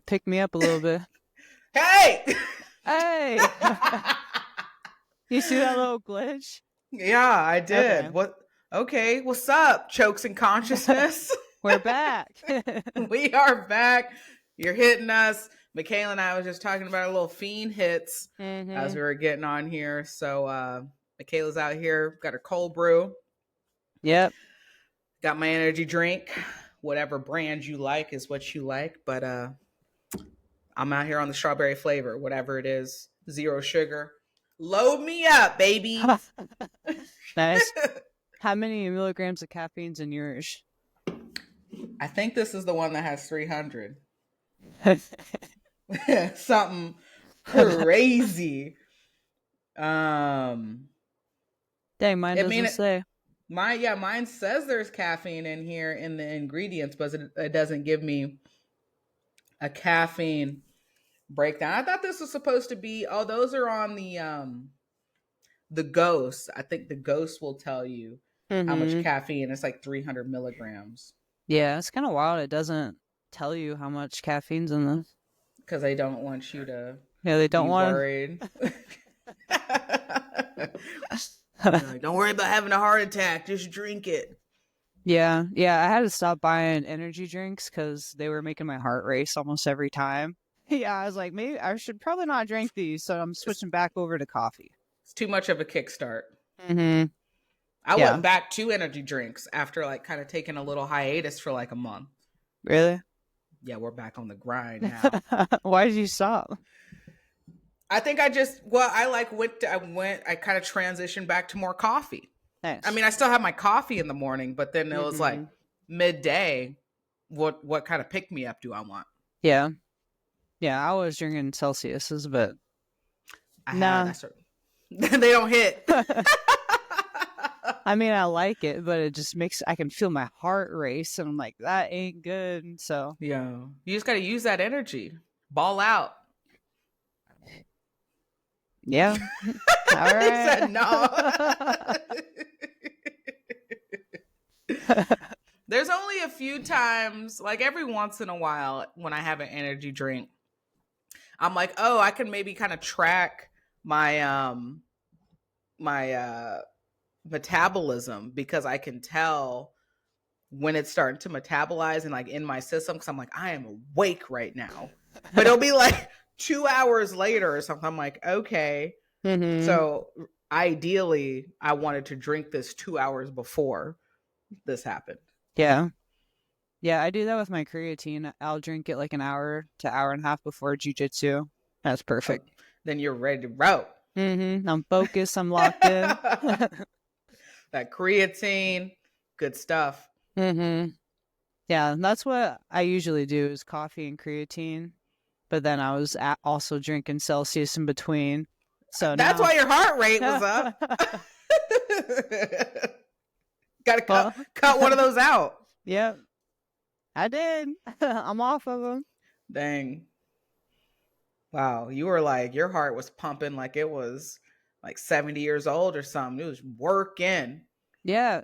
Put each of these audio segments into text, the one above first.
pick me up a little bit. Hey! Hey! You see that little glitch? Yeah, I did. Okay. What? Okay, what's up, Chokes and Consciousness? We're back. We are back. You're hitting us. Michaela and I was just talking about our little fiend hits as we were getting on here. So Michaela's out here, got her cold brew. Yep. Got my energy drink. Whatever brand you like is what you like. But I'm out here on the strawberry flavor, whatever it is. 0 sugar. Load me up, baby. Nice. How many milligrams of caffeine's in yours? I think this is the one that has 300. Something crazy. Dang, mine doesn't say. Mine says there's caffeine in here in the ingredients, but it doesn't give me a caffeine breakdown. I thought this was supposed to be, those are on the Ghost. I think the Ghost will tell you how much caffeine. It's like 300 milligrams. Yeah, it's kind of wild. It doesn't tell you how much caffeine's in this. Because they don't want you to they don't be want worried. Like, don't worry about having a heart attack. Just drink it. Yeah. I had to stop buying energy drinks because they were making my heart race almost every time. Yeah, I was like, maybe I should probably not drink these, so I'm switching back over to coffee. It's too much of a kickstart. I went back to energy drinks after like kind of taking a little hiatus for like a month. Really? Yeah, we're back on the grind now. Why did you stop? I think I kind of transitioned back to more coffee. Nice. I mean, I still have my coffee in the morning, but then it was like midday. What kind of pick me up do I want? Yeah, I was drinking Celsius's, but they don't hit. I mean, I like it, but it just I can feel my heart race, and I'm like, that ain't good. So yeah, you just got to use that energy, ball out. Yeah. All right. He said no. There's only a few times, like every once in a while, when I have an energy drink, I'm like, oh, I can maybe kind of track my metabolism, because I can tell when it's starting to metabolize and like in my system, because I'm like, I am awake right now. But it'll be like 2 hours later or something. I'm like, okay. So ideally, I wanted to drink this 2 hours before this happened. Yeah, I do that with my creatine. I'll drink it like an hour to hour and a half before jiu-jitsu. That's perfect. Then you're ready to row. I'm focused. I'm locked in. That creatine, good stuff. Yeah, that's what I usually do is coffee and creatine. But then I was also drinking Celsius in between. So that's why your heart rate was up. Got to cut one of those out. Yep. I did. I'm off of them. Dang. Wow. You were like, your heart was pumping like it was like 70 years old or something. It was working. Yeah.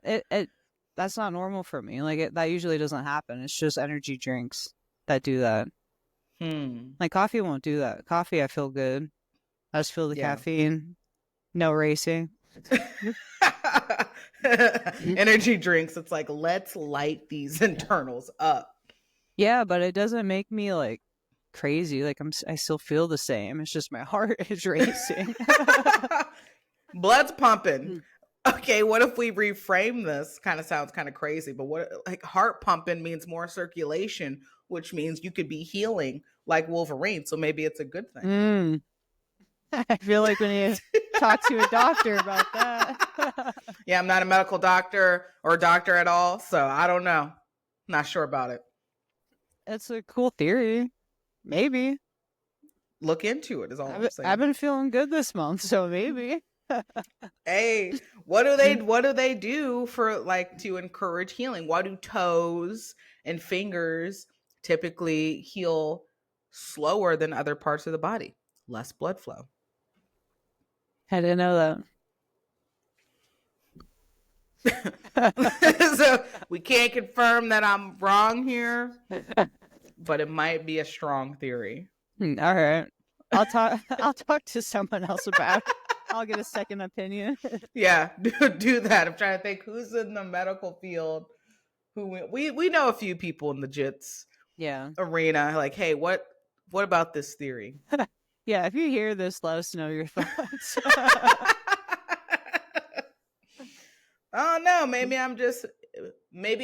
That's not normal for me. Like that usually doesn't happen. It's just energy drinks that do that. Like coffee won't do that. Coffee, I feel good. I just feel the caffeine. No racing. Energy drinks, it's like, let's light these internals up. Yeah, but it doesn't make me like crazy. Like I still feel the same. It's just my heart is racing. Blood's pumping. Okay, what if we reframe this? Kind of sounds kind of crazy, but what, like, heart pumping means more circulation, which means you could be healing like Wolverine. So maybe it's a good thing. I feel like we need to talk to a doctor about that. Yeah, I'm not a medical doctor or a doctor at all, so I don't know. Not sure about it. It's a cool theory. Maybe. Look into it is all I'm saying. I've been feeling good this month, so maybe. Hey, what do they do for like to encourage healing? Why do toes and fingers typically heal slower than other parts of the body? Less blood flow. I didn't know that. So we can't confirm that I'm wrong here, but it might be a strong theory. All right. I'll talk to someone else about it. I'll get a second opinion. Yeah, do that. I'm trying to think who's in the medical field. We know a few people in the jits arena. Like, hey, what about this theory? Yeah, if you hear this, let us know your thoughts. Oh no, maybe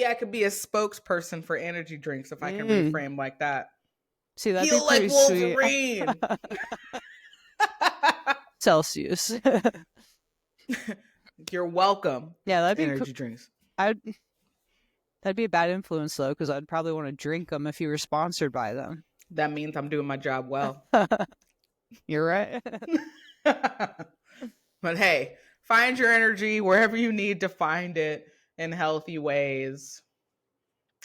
I could be a spokesperson for energy drinks if I can reframe like that. See, that'd Feel be like Wolverine. Celsius. You're welcome. Yeah, that'd be energy drinks. That'd be a bad influence though, because I'd probably want to drink them if you were sponsored by them. That means I'm doing my job well. You're right. But hey, find your energy wherever you need to find it in healthy ways.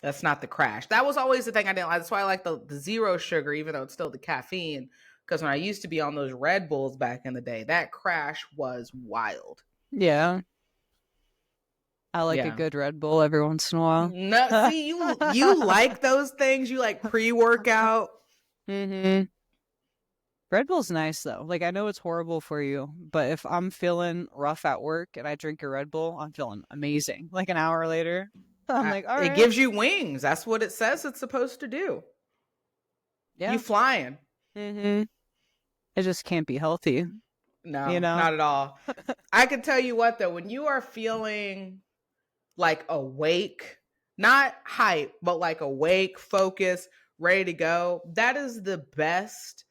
That's not the crash. That was always the thing I didn't like. That's why I like the zero sugar, even though it's still the caffeine. Because when I used to be on those Red Bulls back in the day, that crash was wild. Yeah. I like a good Red Bull every once in a while. No, see, you like those things. You like pre-workout. Mm-hmm. Red Bull's nice though. Like, I know it's horrible for you, but if I'm feeling rough at work and I drink a Red Bull, I'm feeling amazing. Like an hour later, I'm like, all right. It gives you wings. That's what it says it's supposed to do. Yeah. You flying. Mm-hmm. It just can't be healthy. No, not at all. I can tell you what though, when you are feeling like awake, not hype, but like awake, focused, ready to go, that is the best,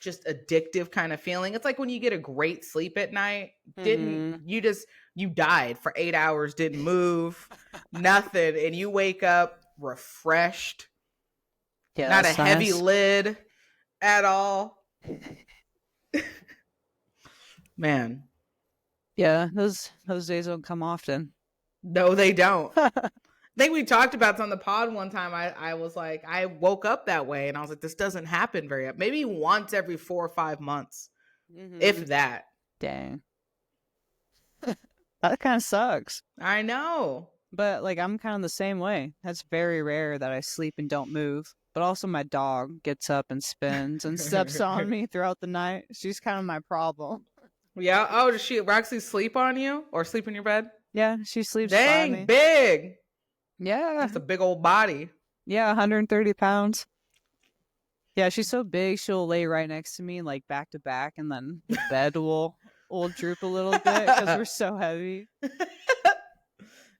just addictive kind of feeling. It's like when you get a great sleep at night, you died for 8 hours, didn't move, nothing, and you wake up refreshed. Yeah, not a heavy lid at all. Man. Yeah, those days don't come often. No, they don't. I think we talked about this on the pod one time. I was like, I woke up that way and I was like, this doesn't happen very often. Maybe once every 4 or 5 months, if that. Dang. That kind of sucks. I know. But like, I'm kind of the same way. That's very rare that I sleep and don't move. But also my dog gets up and spins and steps on me throughout the night. She's kind of my problem. Yeah. Oh, does she actually sleep on you or sleep in your bed? Yeah, she sleeps by me. Dang, big. Yeah. That's a big old body. Yeah, 130 pounds. Yeah, she's so big, she'll lay right next to me, like back to back, and then the bed will droop a little bit because we're so heavy.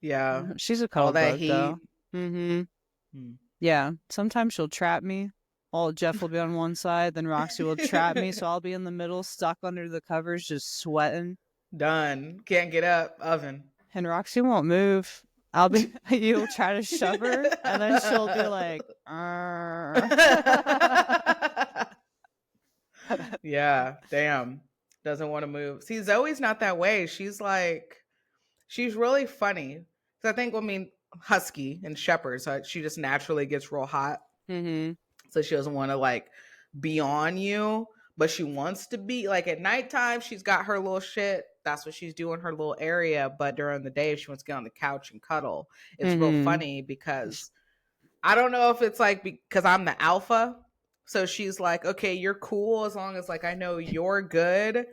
Yeah. She's a cuddle bug, though. Mm-hmm. Yeah, sometimes she'll trap me. Jeff will be on one side, then Roxy will trap me, so I'll be in the middle, stuck under the covers, just sweating. Done. Can't get up. Oven. And Roxy won't move. You'll try to shove her, and then she'll be like, yeah, damn. Doesn't want to move. See, Zoe's not that way. She's really funny. So I think, husky and shepherd, so she just naturally gets real hot. Mm-hmm. So she doesn't want to like be on you, but she wants to be like at nighttime. She's got her little shit. That's what she's doing, her little area. But during the day, if she wants to get on the couch and cuddle, it's real funny because I don't know if it's like because I'm the alpha. So she's like, okay, you're cool as long as like I know you're good.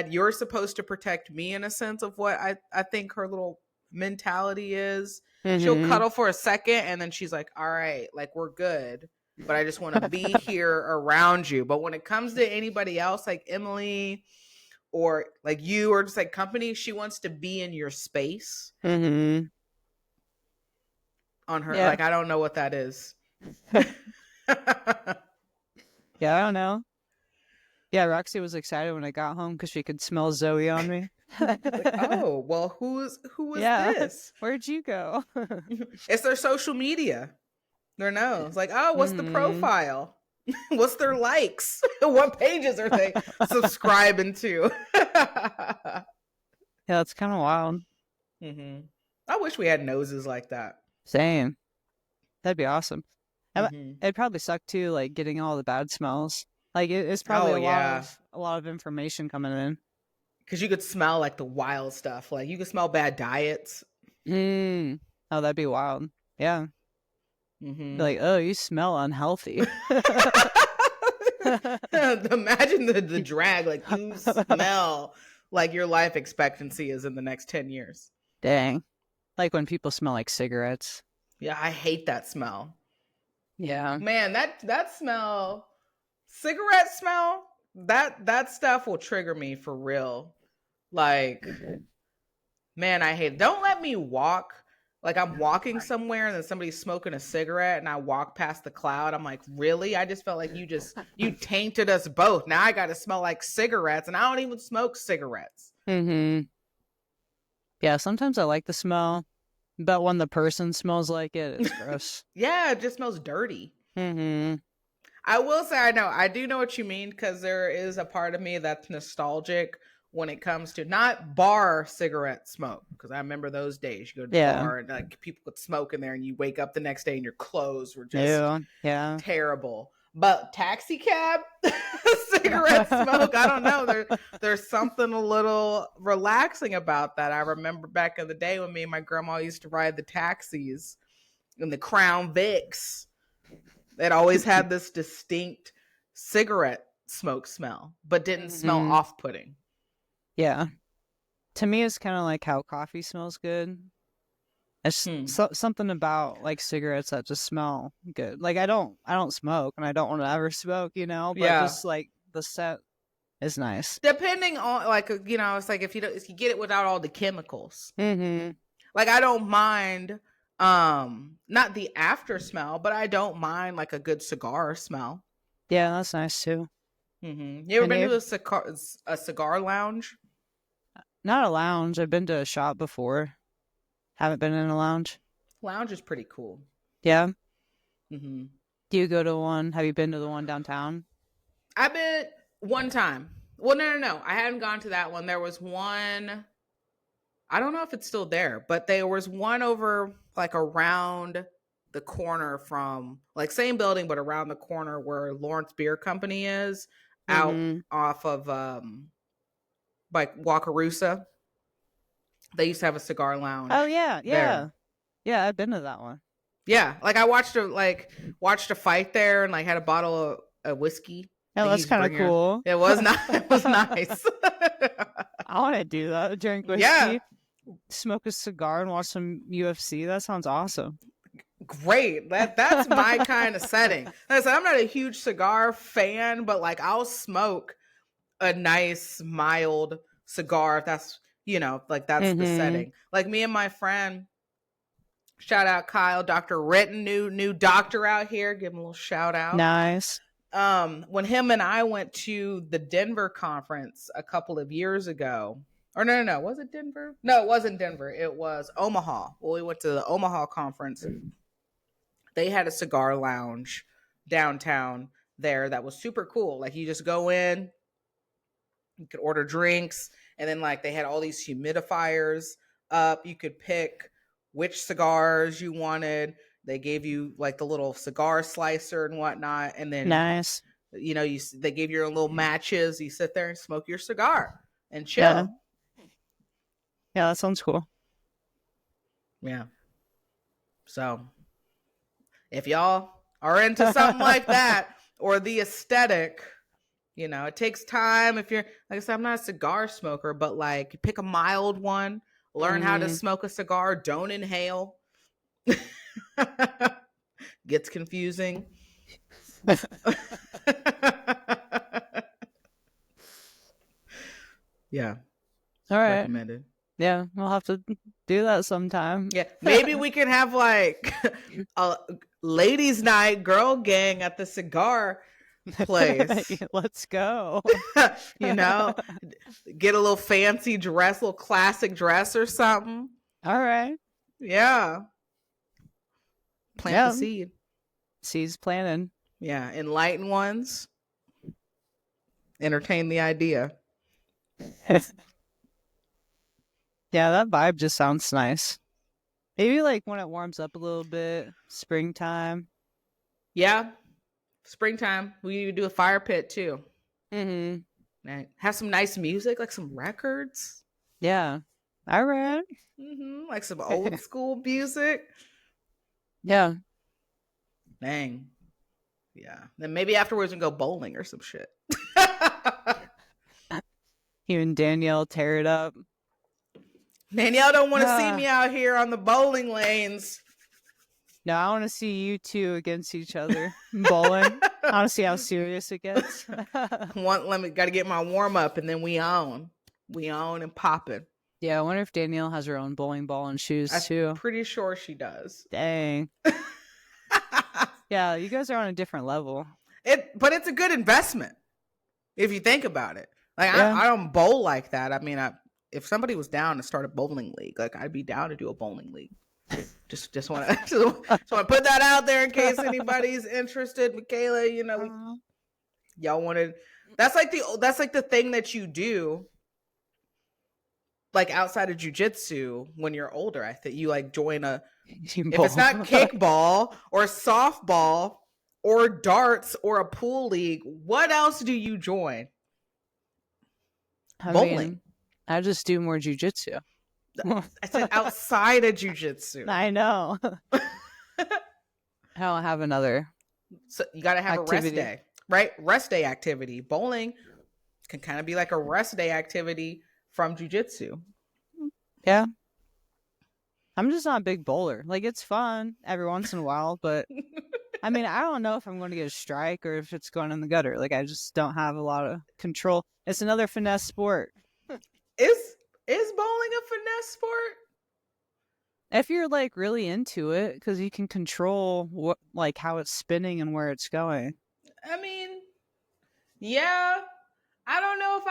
You're supposed to protect me in a sense of what I think her little mentality is. Mm-hmm. She'll cuddle for a second and then she's like, all right, like we're good. But I just want to be here around you. But when it comes to anybody else, like Emily or like you or just like company, she wants to be in your space. Mm-hmm. On her, like, I don't know what that is. Yeah, I don't know. Yeah, Roxy was excited when I got home because she could smell Zoe on me. Like, oh, well, who was this? Where'd you go? It's their social media. Their nose. Like, oh, what's the profile? What's their likes? What pages are they subscribing to? Yeah, it's kind of wild. Mm-hmm. I wish we had noses like that. Same. That'd be awesome. It'd probably suck too, like getting all the bad smells. Like it's probably a lot of information coming in. Because you could smell like the wild stuff. Like you could smell bad diets. Oh, that'd be wild. Yeah. Mm-hmm. Like, oh, you smell unhealthy. Imagine the drag. Like, you smell like your life expectancy is in the next 10 years. Dang. Like when people smell like cigarettes. Yeah, I hate that smell. Yeah. Man, that smell, cigarette smell, that stuff will trigger me for real. Like, man, I hate it. Don't let me walk. Like, I'm walking somewhere and then somebody's smoking a cigarette and I walk past the cloud. I'm like, really? I just felt like you tainted us both. Now I got to smell like cigarettes and I don't even smoke cigarettes. Mm-hmm. Yeah, sometimes I like the smell, but when the person smells like it, it's gross. Yeah, it just smells dirty. Mm-hmm. I will say I do know what you mean, because there is a part of me that's nostalgic when it comes to not bar cigarette smoke, because I remember those days. You go to the bar and like people could smoke in there and you wake up the next day and your clothes were just terrible. But taxi cab cigarette smoke, I don't know. There's something a little relaxing about that. I remember back in the day when me and my grandma used to ride the taxis in the Crown Vics. It always had this distinct cigarette smoke smell, but didn't smell off-putting. Yeah. To me, it's kind of like how coffee smells good. It's something about like cigarettes that just smell good. Like I don't smoke and I don't want to ever smoke, you know, but just like the scent is nice. Depending on like, you know, it's like if you get it without all the chemicals. Mm-hmm. Like I don't mind not the after smell, but I don't mind like a good cigar smell. Yeah, that's nice too. Mm-hmm. You ever been to a cigar lounge? Not a lounge. I've been to a shop before. Haven't been in a lounge. Lounge is pretty cool. Yeah. Mm-hmm. Do you go to one? Have you been to the one downtown? I've been one time. Well, no. I hadn't gone to that one. There was one. I don't know if it's still there, but there was one over like around the corner from like same building, but around the corner where Lawrence Beer Company is, out off of like Wakarusa. They used to have a cigar lounge. Oh yeah. Yeah, I've been to that one. Yeah, like I watched a fight there and like had a bottle of whiskey. Oh, that's kind of cool. It was not. It was nice. I want to do that. Drink whiskey, smoke a cigar, and watch some UFC. That sounds awesome. Great. That's my kind of setting. Like I said, I'm not a huge cigar fan, but like I'll smoke a nice mild cigar if that's, you know, like that's the setting. Like me and my friend, shout out Kyle, Dr. Ritten, new doctor out here. Give him a little shout out. Nice. When him and I went to the Denver conference a couple of years ago, or no, was it Denver? No, it wasn't Denver. It was Omaha. Well, we went to the Omaha conference. They had a cigar lounge downtown there that was super cool. Like you just go in, you could order drinks, and then like they had all these humidifiers up. You could pick which cigars you wanted. They gave you like the little cigar slicer and whatnot, and then nice. You know, they gave you little matches. You sit there and smoke your cigar and chill. Yeah, that sounds cool. Yeah. So, if y'all are into something like that or the aesthetic, you know, it takes time. If you're, like I said, I'm not a cigar smoker, but like pick a mild one, learn how to smoke a cigar, don't inhale. Gets confusing. Yeah. All right. Recommended. Yeah, we'll have to do that sometime. Yeah, maybe we can have like a ladies' night, girl gang at the cigar place. Let's go. You know, get a little fancy dress, little classic dress or something. All right. Yeah. Plant the seed. Seeds planted. Yeah, enlighten ones. Entertain the idea. Yeah, that vibe just sounds nice. Maybe like when it warms up a little bit, springtime. Yeah, springtime. We do a fire pit too. Mm-hmm. Have some nice music, like some records. Yeah. All right. Like some old school music. Yeah. Dang. Yeah. Then maybe afterwards we can go bowling or some shit. You and Danielle tear it up. Danielle don't want to see me out here on the bowling lanes. No, I want to see you two against each other bowling. I want to see how serious it gets. Gotta get my warm up, and then we on and popping. Yeah, I wonder if Danielle has her own bowling ball and shoes too. I'm pretty sure she does. Dang. Yeah, you guys are on a different level. But it's a good investment if you think about it. Like I don't bowl like that. I mean, if somebody was down to start a bowling league, like I'd be down to do a bowling league. Just want to put that out there in case anybody's interested. Michaela, you know, y'all wanted. That's like the thing that you do, like outside of jujitsu when you're older. I think you like join if it's not kickball or softball or darts or a pool league, what else do you join? Bowling. I just do more jujitsu. I said outside of jujitsu. I know. I don't have another. So you got to have activity. A rest day, right? Rest day activity. Bowling can kind of be like a rest day activity from jujitsu. Yeah. I'm just not a big bowler. Like, it's fun every once in a while, but I mean, I don't know if I'm going to get a strike or if it's going in the gutter. Like, I just don't have a lot of control. It's another finesse sport. Is bowling a finesse sport? If you're like really into it, because you can control what, like how it's spinning and where it's going. I mean, yeah. I don't know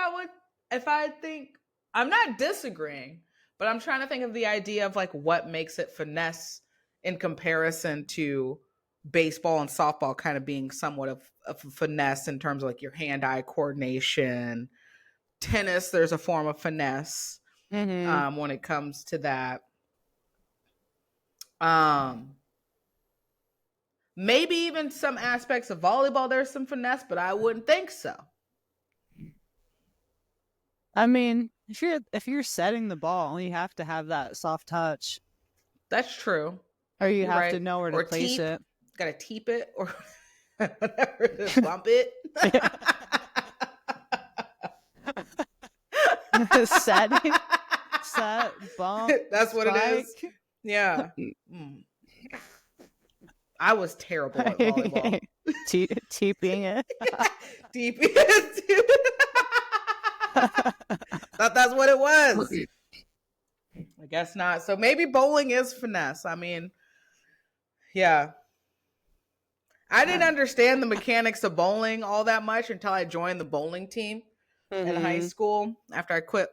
I'm not disagreeing, but I'm trying to think of the idea of like what makes it finesse in comparison to baseball and softball kind of being somewhat of a finesse in terms of like your hand-eye coordination. Tennis, there's a form of finesse when it comes to that. Maybe even some aspects of volleyball, there's some finesse, but I wouldn't think so. I mean, if you're setting the ball, you have to have that soft touch. That's true. Or you have to know where to place it. Gotta teep it or whatever, just bump it. Set, bump. That's what spike. It is. Yeah. I was terrible at volleyball. Teeping it. Teeping it. Thought that's what it was. I guess not. So maybe bowling is finesse. I mean, yeah. I didn't understand the mechanics of bowling all that much until I joined the bowling team in high school. After I quit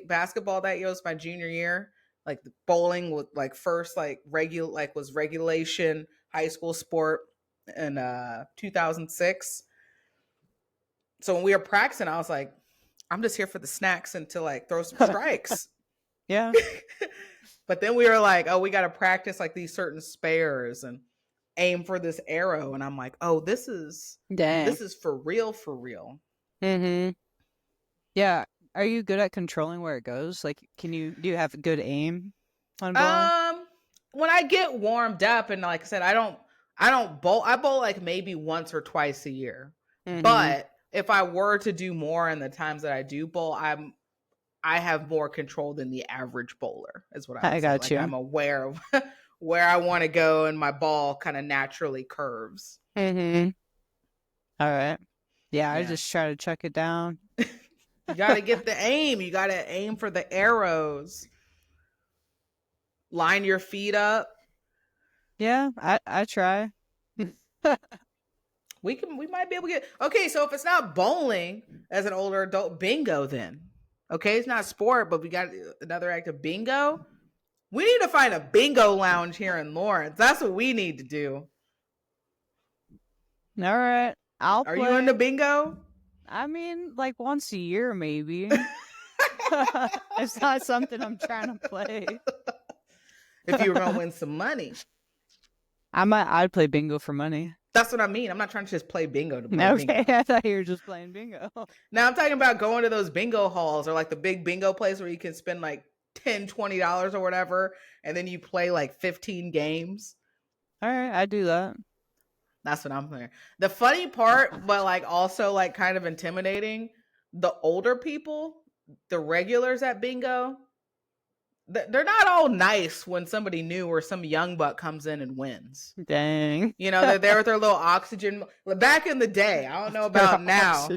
basketball that year, it was my junior year. Like the bowling was like first was regulation high school sport in 2006. So when we were practicing, I was like, I'm just here for the snacks and to like throw some strikes. Yeah. But then we were like, oh, we got to practice like these certain spares and aim for this arrow. And I'm like, oh, this is for real, for real. Mm-hmm. Yeah. Are you good at controlling where it goes? Like, do you have good aim on bowling? When I get warmed up, and like I said, I don't bowl. I bowl like maybe once or twice a year. But if I were to do more in the times that I do bowl, I have more control than the average bowler, is what I got say. Like, I'm aware of where I want to go, and my ball kind of naturally curves. All right. Yeah, I just try to chuck it down. You got to get the aim. You got to aim for the arrows. Line your feet up. Yeah, I try. We might be able to get. Okay, so if it's not bowling as an older adult, bingo then. Okay, it's not sport, but we got another act of bingo. We need to find a bingo lounge here in Lawrence. That's what we need to do. All right. Are you into bingo? I mean, like once a year, maybe. It's not something I'm trying to play. If you were going to win some money. I'd play bingo for money. That's what I mean. I'm not trying to just play bingo to play bingo. Okay, I thought you were just playing bingo. Now I'm talking about going to those bingo halls or like the big bingo place where you can spend like $10, $20 or whatever, and then you play like 15 games. All right, I do that. That's what I'm saying. The funny part, but like also like kind of intimidating, the older people, the regulars at bingo, they're not all nice when somebody new or some young buck comes in and wins. Dang. You know, they're there with their little oxygen. Back in the day, I don't know about now.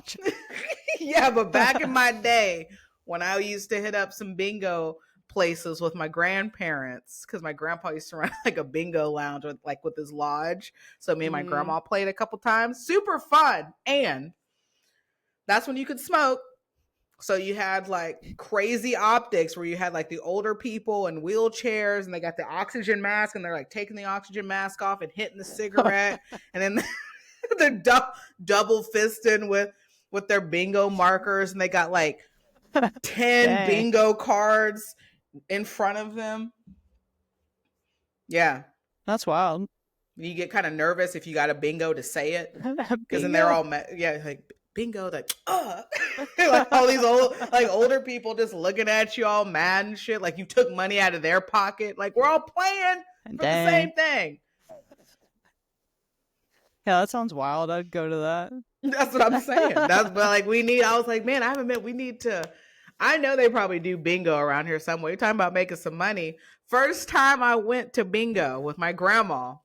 Yeah, but back in my day, when I used to hit up some bingo places with my grandparents, because my grandpa used to run like a bingo lounge with his lodge. So me and my grandma played a couple times. Super fun. And that's when you could smoke. So you had like crazy optics where you had like the older people in wheelchairs and they got the oxygen mask and they're like taking the oxygen mask off and hitting the cigarette. And then they're double fisting with their bingo markers. And they got like 10 bingo cards in front of them. Yeah. That's wild. You get kind of nervous if you got a bingo to say it. Because then they're all, like, bingo, like, like all these older people just looking at you all mad and shit, like you took money out of their pocket. Like, we're all playing for the same thing. Yeah, that sounds wild. I'd go to that. That's what I'm saying. But like I was like, man, we need to. I know they probably do bingo around here somewhere. You're talking about making some money. First time I went to bingo with my grandma,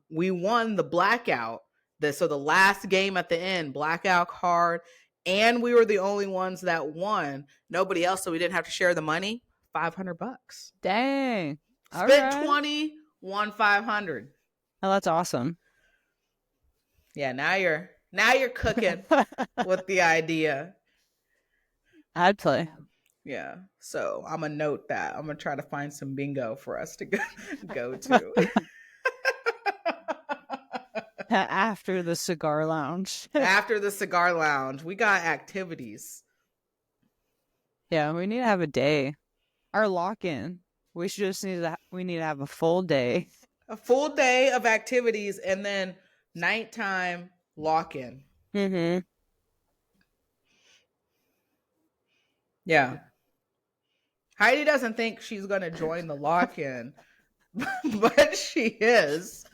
we won the blackout. So the last game at the end, blackout card, and we were the only ones that won. Nobody else, so we didn't have to share the money. $500. Dang. Spent 20, won 500. Oh, that's awesome. Yeah, now you're cooking with the idea. I'd play. Yeah. So I'm gonna note that. I'm gonna try to find some bingo for us to go to. After the cigar lounge. After the cigar lounge. We got activities. Yeah, we need to have a day. Our lock-in. We need to have a full day. A full day of activities and then nighttime lock-in. Mm-hmm. Yeah. Heidi doesn't think she's gonna join the lock-in, but she is.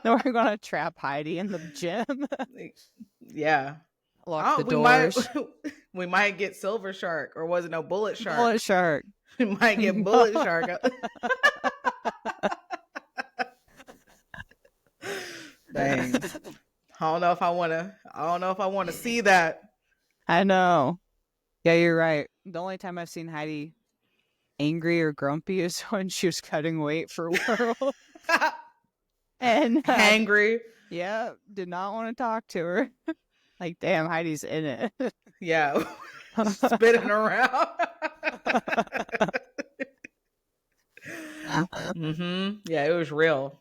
Then we're gonna trap Heidi in the gym. Yeah. Lock the doors. We might get Silver Shark, or was it no Bullet Shark? Bullet Shark. We might get Bullet Shark. Dang. I don't know if I want to see that. I know. Yeah, you're right. The only time I've seen Heidi angry or grumpy is when she was cutting weight for World. And hangry. Yeah, did not want to talk to her. Like, damn, Heidi's in it. Yeah. Spinning around. Yeah, it was real.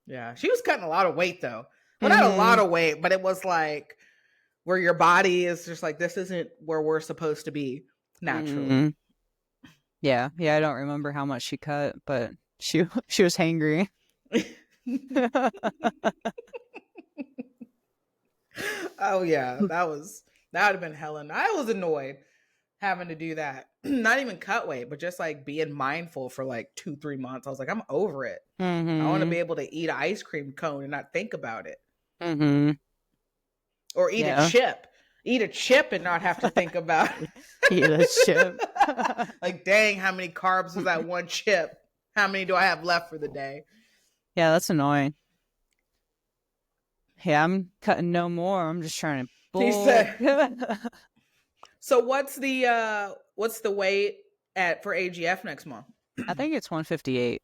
Yeah. She was cutting a lot of weight though. Well, not a lot of weight, but it was like where your body is just like, this isn't where we're supposed to be naturally. Yeah. I don't remember how much she cut, but she was hangry. Oh yeah, that would have been Helen. I was annoyed having to do that. Not even cut weight, but just like being mindful for like 2-3 months. I was like, I'm over it. I want to be able to eat an ice cream cone and not think about it. Or eat a chip. Eat a chip and not have to think about it. Eat a chip. Like, dang, how many carbs is that one chip? How many do I have left for the day? Yeah, that's annoying. Yeah, I'm cutting no more. I'm just trying to bull. So what's the weight for AGF next month? I think it's 158.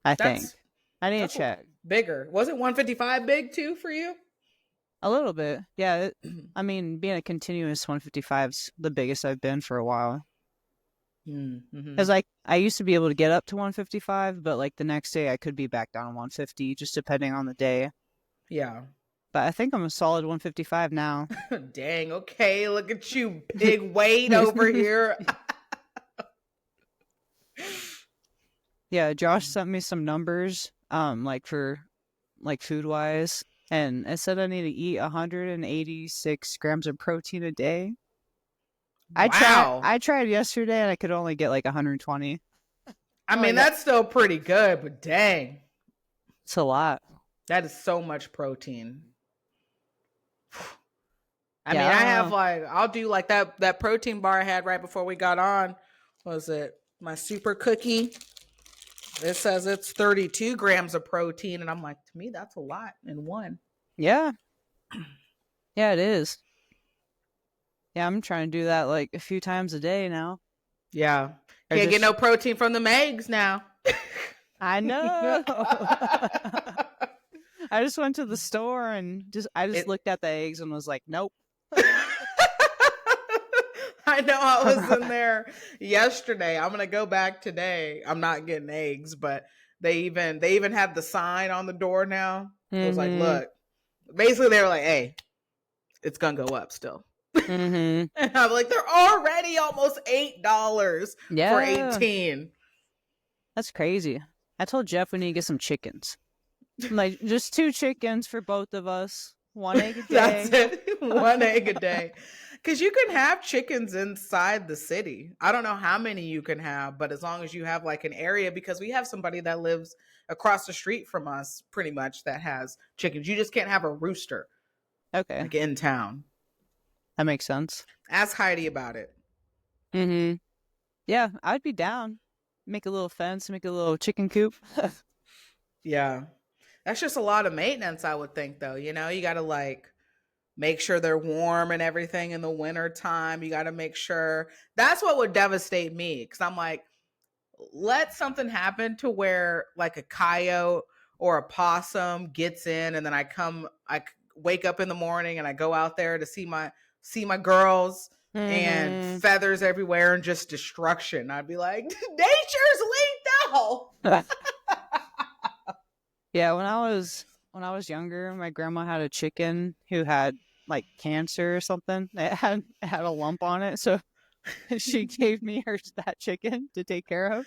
I think. I need to check. Bigger. Was it 155 big too for you? A little bit. Yeah. I mean, being a continuous 155's the biggest I've been for a while. Because like I used to be able to get up to 155, but like the next day I could be back down to 150, just depending on the day. Yeah. But I think I'm a solid 155 now. Dang, okay, look at you, big weight over here. Yeah, Josh sent me some numbers, like for like food wise, and it said I need to eat 186 grams of protein a day. Wow. I tried yesterday and I could only get like 120. I mean, that's still pretty good, but dang. It's a lot. That is so much protein. I mean, I have I'll do like that protein bar I had right before we got on. What was it? My super cookie. It says it's 32 grams of protein. And I'm like, to me, that's a lot in one. Yeah. Yeah, it is. Yeah, I'm trying to do that like a few times a day now. Yeah. Can't get no protein from them eggs now. I know. I just went to the store and I looked at the eggs and was like, nope. I know I was in there yesterday. I'm gonna go back today. I'm not getting eggs, but they even have the sign on the door now. It was like, look, basically they were like, hey, it's gonna go up still. And I'm like, they're already almost $8 for 18. That's crazy. I told Jeff we need to get some chickens. Like just 2 chickens for both of us. 1 egg a day. That's it. 1 egg a day. Because you can have chickens inside the city. I don't know how many you can have, but as long as you have like an area, because we have somebody that lives across the street from us pretty much that has chickens. You just can't have a rooster. Okay. Like in town. That makes sense. Ask Heidi about it. Yeah, I'd be down. Make a little fence, make a little chicken coop. Yeah. That's just a lot of maintenance, I would think, though. You know, you got to like make sure they're warm and everything in the winter time. You got to make sure. That's what would devastate me. Because I'm like, let something happen to where like a coyote or a possum gets in, and then I wake up in the morning and I go out there to see my girls and feathers everywhere and just destruction. I'd be like, nature's lethal. Yeah, when I was younger, my grandma had a chicken who had like cancer or something. It had a lump on it, so she gave me that chicken to take care of.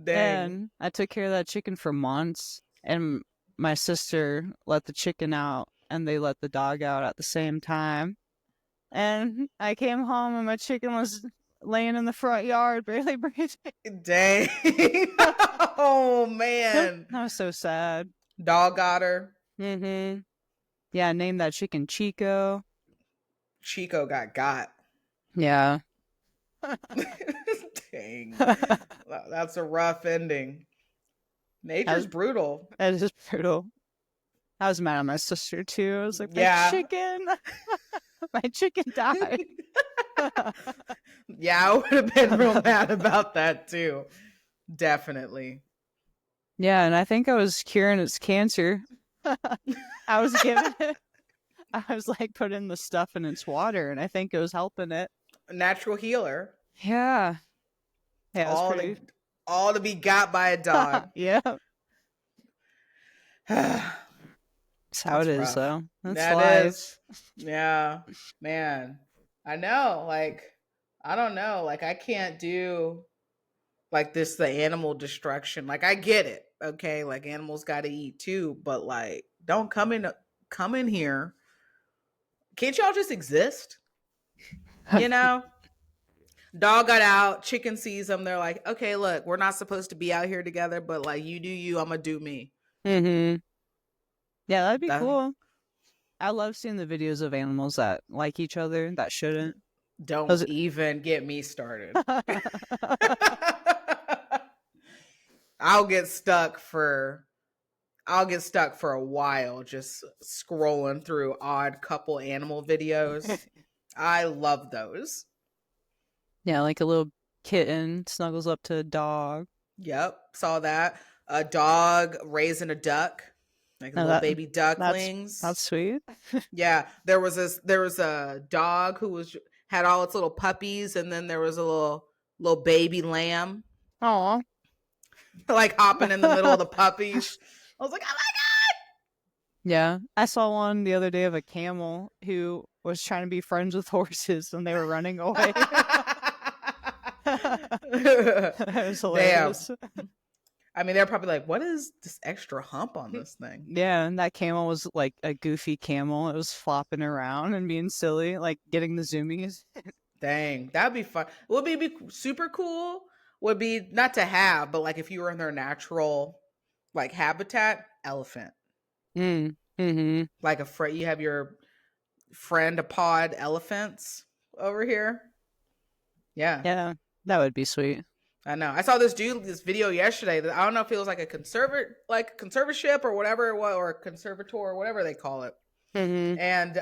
Dang. And I took care of that chicken for months. And my sister let the chicken out, and they let the dog out at the same time. And I came home, and my chicken was laying in the front yard, barely breathing. Dang. Oh, man. That was so sad. Dog got her. Yeah, I named that chicken Chico. Chico got. Yeah. Dang. That's a rough ending. Nature's brutal. That is brutal. I was mad at my sister, too. I was like, my chicken. My chicken died. Yeah, I would have been real mad about that, too. Definitely. Yeah, and I think I was curing its cancer. I was giving it. I was like putting the stuff in its water, and I think it was helping it. A natural healer. Yeah. Yeah, all to be got by a dog. Yeah. That's how it is, though. That's life. Yeah, man. I know. Like, I don't know. Like, I can't do like the animal destruction. Like, I get it. Okay, like animals got to eat too, but like, don't come in here. Can't y'all just exist? You know? Dog got out, chicken sees them. They're like, okay, look, we're not supposed to be out here together, but like, you do you, I'm gonna do me. Yeah, that'd be cool. I love seeing the videos of animals that like each other that shouldn't. Don't even get me started. I'll get stuck for a while just scrolling through odd couple animal videos. I love those. Yeah, like a little kitten snuggles up to a dog. Yep, saw that. A dog raising a duck, like little baby ducklings. That's sweet. Yeah, there was a dog who had all its little puppies, and then there was a little baby lamb. Aw. Like hopping in the middle of the puppies. I was like, oh my God. Yeah. I saw one the other day of a camel who was trying to be friends with horses and they were running away. That was hilarious. Damn. I mean, they're probably like, what is this extra hump on this thing? Yeah, and that camel was like a goofy camel. It was flopping around and being silly, like getting the zoomies. Dang, that'd be fun. Would be super cool. would be not to have, but like if you were in their natural like habitat, elephant. Mm-hmm. Like you have your friend apod elephants over here. Yeah. Yeah, that would be sweet. I know. I saw this video yesterday that I don't know if it was like a conservatorship or whatever it was, or a conservator or whatever they call it. Mm-hmm. And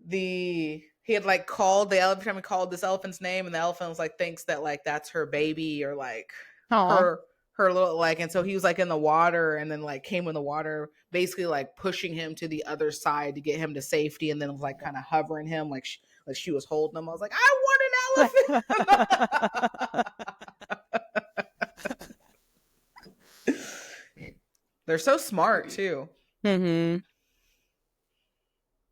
he had like called the elephant time, he called this elephant's name, and the elephant was like thinks that like that's her baby or like her little like, and so he was like in the water and then like came in the water, basically like pushing him to the other side to get him to safety, and then was like kind of hovering him like she was holding him. I was like, I want an elephant. They're so smart too. Mm-hmm.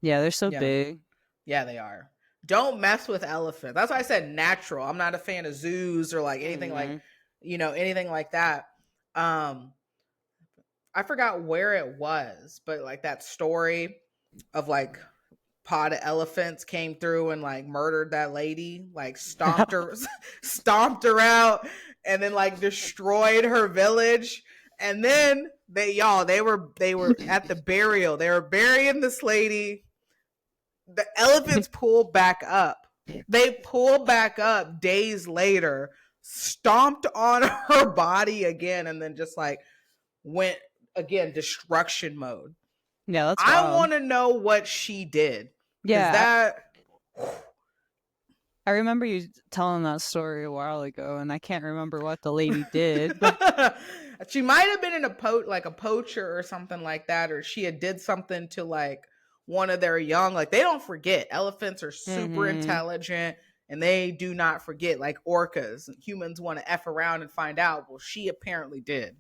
Yeah, they're so big. Yeah, they are. Don't mess with elephants. That's why I said natural. I'm not a fan of zoos or like anything like, anything like that. I forgot where it was, but like that story of like pod of elephants came through and like murdered that lady, like stomped her out, and then like destroyed her village. And then they were at the burial. They were burying this lady. The elephants pulled back up. They pulled back up days later, stomped on her body again, and then just like went again destruction mode. Yeah, that's wild. I want to know what she did. Yeah, I remember you telling that story a while ago, and I can't remember what the lady did. She might have been in a poacher or something like that, or she had did something to like one of their young. Like they don't forget. Elephants are super intelligent, and they do not forget. Like orcas, humans want to F around and find out. Well, she apparently did.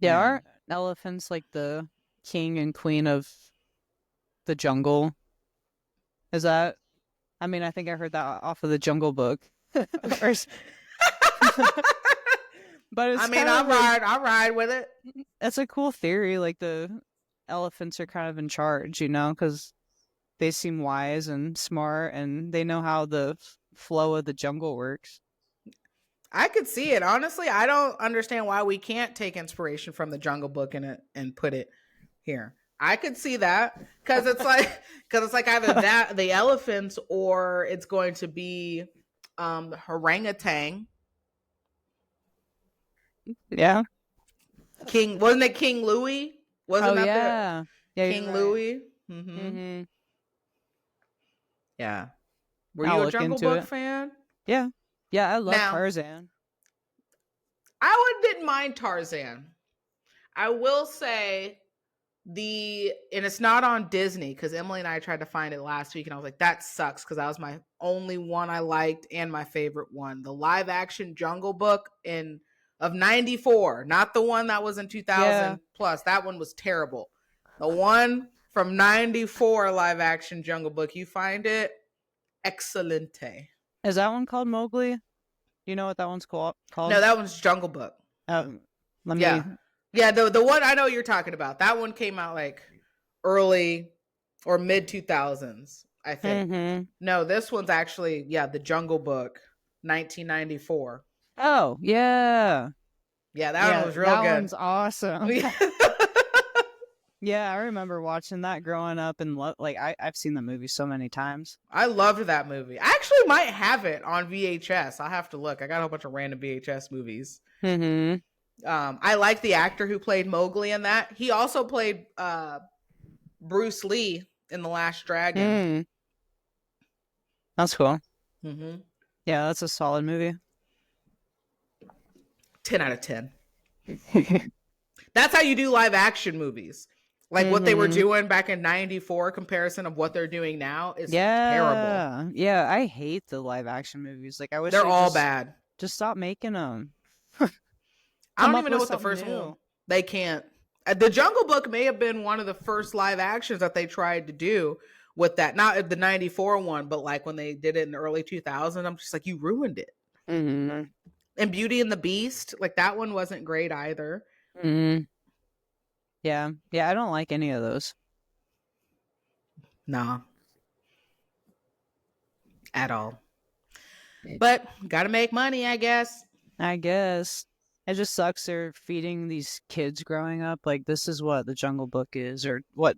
Yeah, aren't elephants like the king and queen of the jungle? Is that? I mean, I think I heard that off of the Jungle Book. But it's I mean, I'll ride with it. It's a cool theory. Like the elephants are kind of in charge, because they seem wise and smart, and they know how the flow of the jungle works. I could see it. Honestly, I don't understand why we can't take inspiration from the Jungle Book and put it here. I could see that because it's like either that the elephants or it's going to be the orangutan. Yeah. Wasn't it King Louis? Wasn't that yeah, King Louis? Right. Mm-hmm. Yeah. Were you a Jungle Book fan? Yeah. Yeah, I love Tarzan. I didn't mind Tarzan. I will say and it's not on Disney because Emily and I tried to find it last week and I was like, that sucks because that was my only one I liked and my favorite one. The live action Jungle Book of 94, not the one that was in 2000 plus. That one was terrible. The one from 94 live action Jungle Book, you find it excelente. Is that one called Mowgli? You know what that one's called? No, that one's Jungle Book. Yeah, the one I know you're talking about. That one came out like early or mid 2000s, I think. Mm-hmm. No, this one's actually the Jungle Book, 1994. Oh yeah, that one was real good. That one's awesome. Yeah, I remember watching that growing up, and I've seen the movie so many times. I loved that movie. I actually might have it on VHS. I'll have to look. I got a whole bunch of random VHS movies. Mm-hmm. I like the actor who played Mowgli in that. He also played Bruce Lee in The Last Dragon. Mm. That's cool. Mm-hmm. Yeah, that's a solid movie. 10 out of 10. That's how you do live action movies. Like what they were doing back in 94 comparison of what they're doing now is terrible. Yeah, I hate the live action movies. Like I wish they're all bad. Just stop making them. I don't even know what the first one. They can't. The Jungle Book may have been one of the first live actions that they tried to do with that. Not the 94 one, but like when they did it in the early 2000s, I'm just like, you ruined it. Mm-hmm. And Beauty and the Beast, like that one wasn't great either. Mm-hmm. Yeah, I don't like any of those. Nah. At all. But gotta make money, I guess. I guess. It just sucks they're feeding these kids growing up. Like, this is what the Jungle Book is, or what,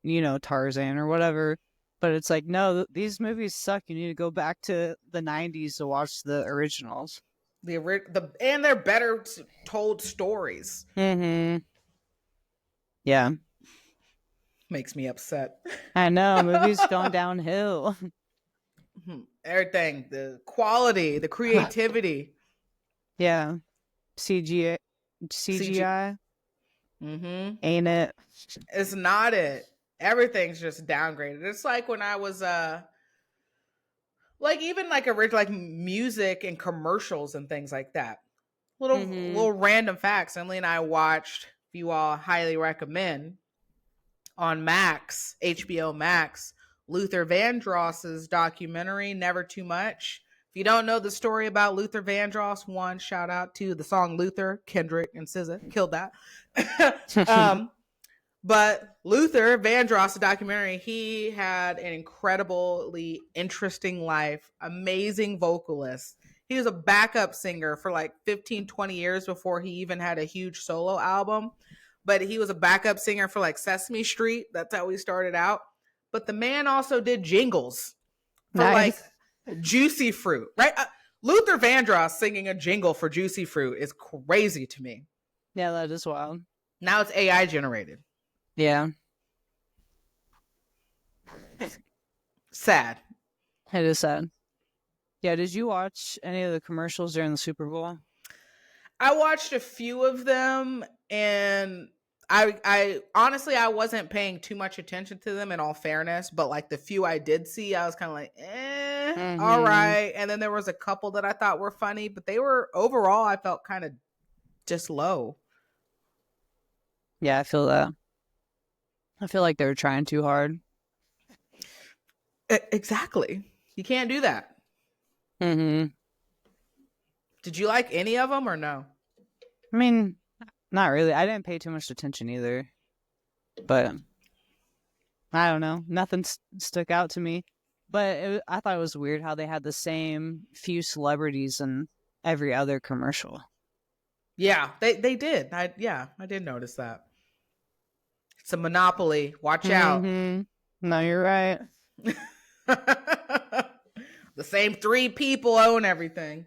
Tarzan or whatever. But it's like, no, these movies suck. You need to go back to the 90s to watch the originals. And they're better told stories. Mm-hmm. Yeah. Makes me upset. I know. Movies going downhill. Everything. The quality, the creativity. Yeah. CGI. Ain't it? It's not it. Everything's just downgraded. It's like when I was like even like original like music and commercials and things like that. Little random facts. Emily and I watched, if you all highly recommend, on Max, HBO Max, Luther Vandross's documentary, Never Too Much. If you don't know the story about Luther Vandross, one, shout out to the song Luther, Kendrick and SZA, killed that. But Luther Vandross, the documentary, he had an incredibly interesting life, amazing vocalist. He was a backup singer for like 15, 20 years before he even had a huge solo album. But he was a backup singer for like Sesame Street. That's how he started out. But the man also did jingles for like Juicy Fruit, right? Luther Vandross singing a jingle for Juicy Fruit is crazy to me. Yeah, that is wild. Now it's AI generated. Yeah. Sad. It is sad. Yeah, did you watch any of the commercials during the Super Bowl? I watched a few of them, and I honestly, I wasn't paying too much attention to them in all fairness, but like the few I did see, I was kind of like, all right. And then there was a couple that I thought were funny, but they were overall, I felt kind of just low. Yeah, I feel that. I feel like they were trying too hard. Exactly. You can't do that. Did you like any of them or no? I mean, not really. I didn't pay too much attention either. But I don't know. Nothing stuck out to me. But I thought it was weird how they had the same few celebrities in every other commercial. Yeah, they did. I did notice that. It's a monopoly. Watch out. No, you're right. The same 3 people own everything.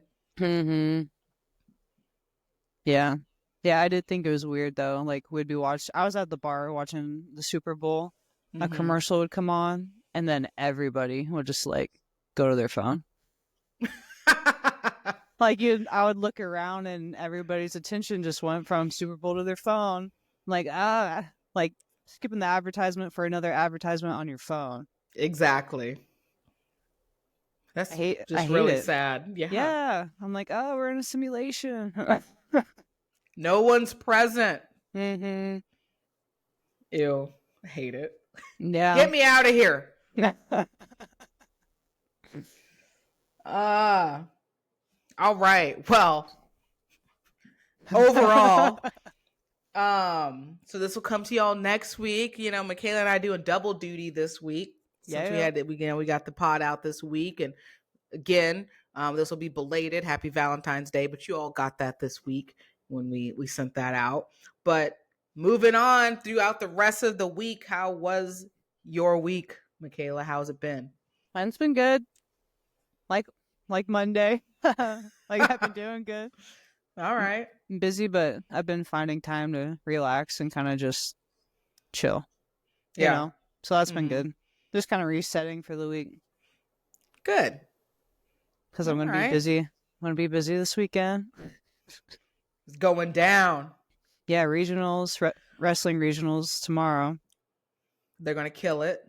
Yeah. Yeah, I did think it was weird though. Like I was at the bar watching the Super Bowl. A commercial would come on and then everybody would just like go to their phone. Like I would look around and everybody's attention just went from Super Bowl to their phone. Like like skipping the advertisement for another advertisement on your phone. Exactly. That's really sad. Yeah. Yeah. I'm like, oh, we're in a simulation. No one's present. Ew. I hate it. Yeah. Get me out of here. All right. Well, overall, so this will come to y'all next week. Michaela and I do a double duty this week. Since we got the pod out this week, and again, this will be belated. Happy Valentine's Day, but you all got that this week when we sent that out. But moving on throughout the rest of the week, how was your week, Michaela? How's it been? Mine's been good. Like Monday. Like I've been doing good. All right. I'm busy, but I've been finding time to relax and kind of just chill. You know? So that's been good. Just kind of resetting for the week. Good. Because I'm going to be busy. I'm going to be busy this weekend. It's going down. Yeah, regionals, wrestling regionals tomorrow. They're going to kill it.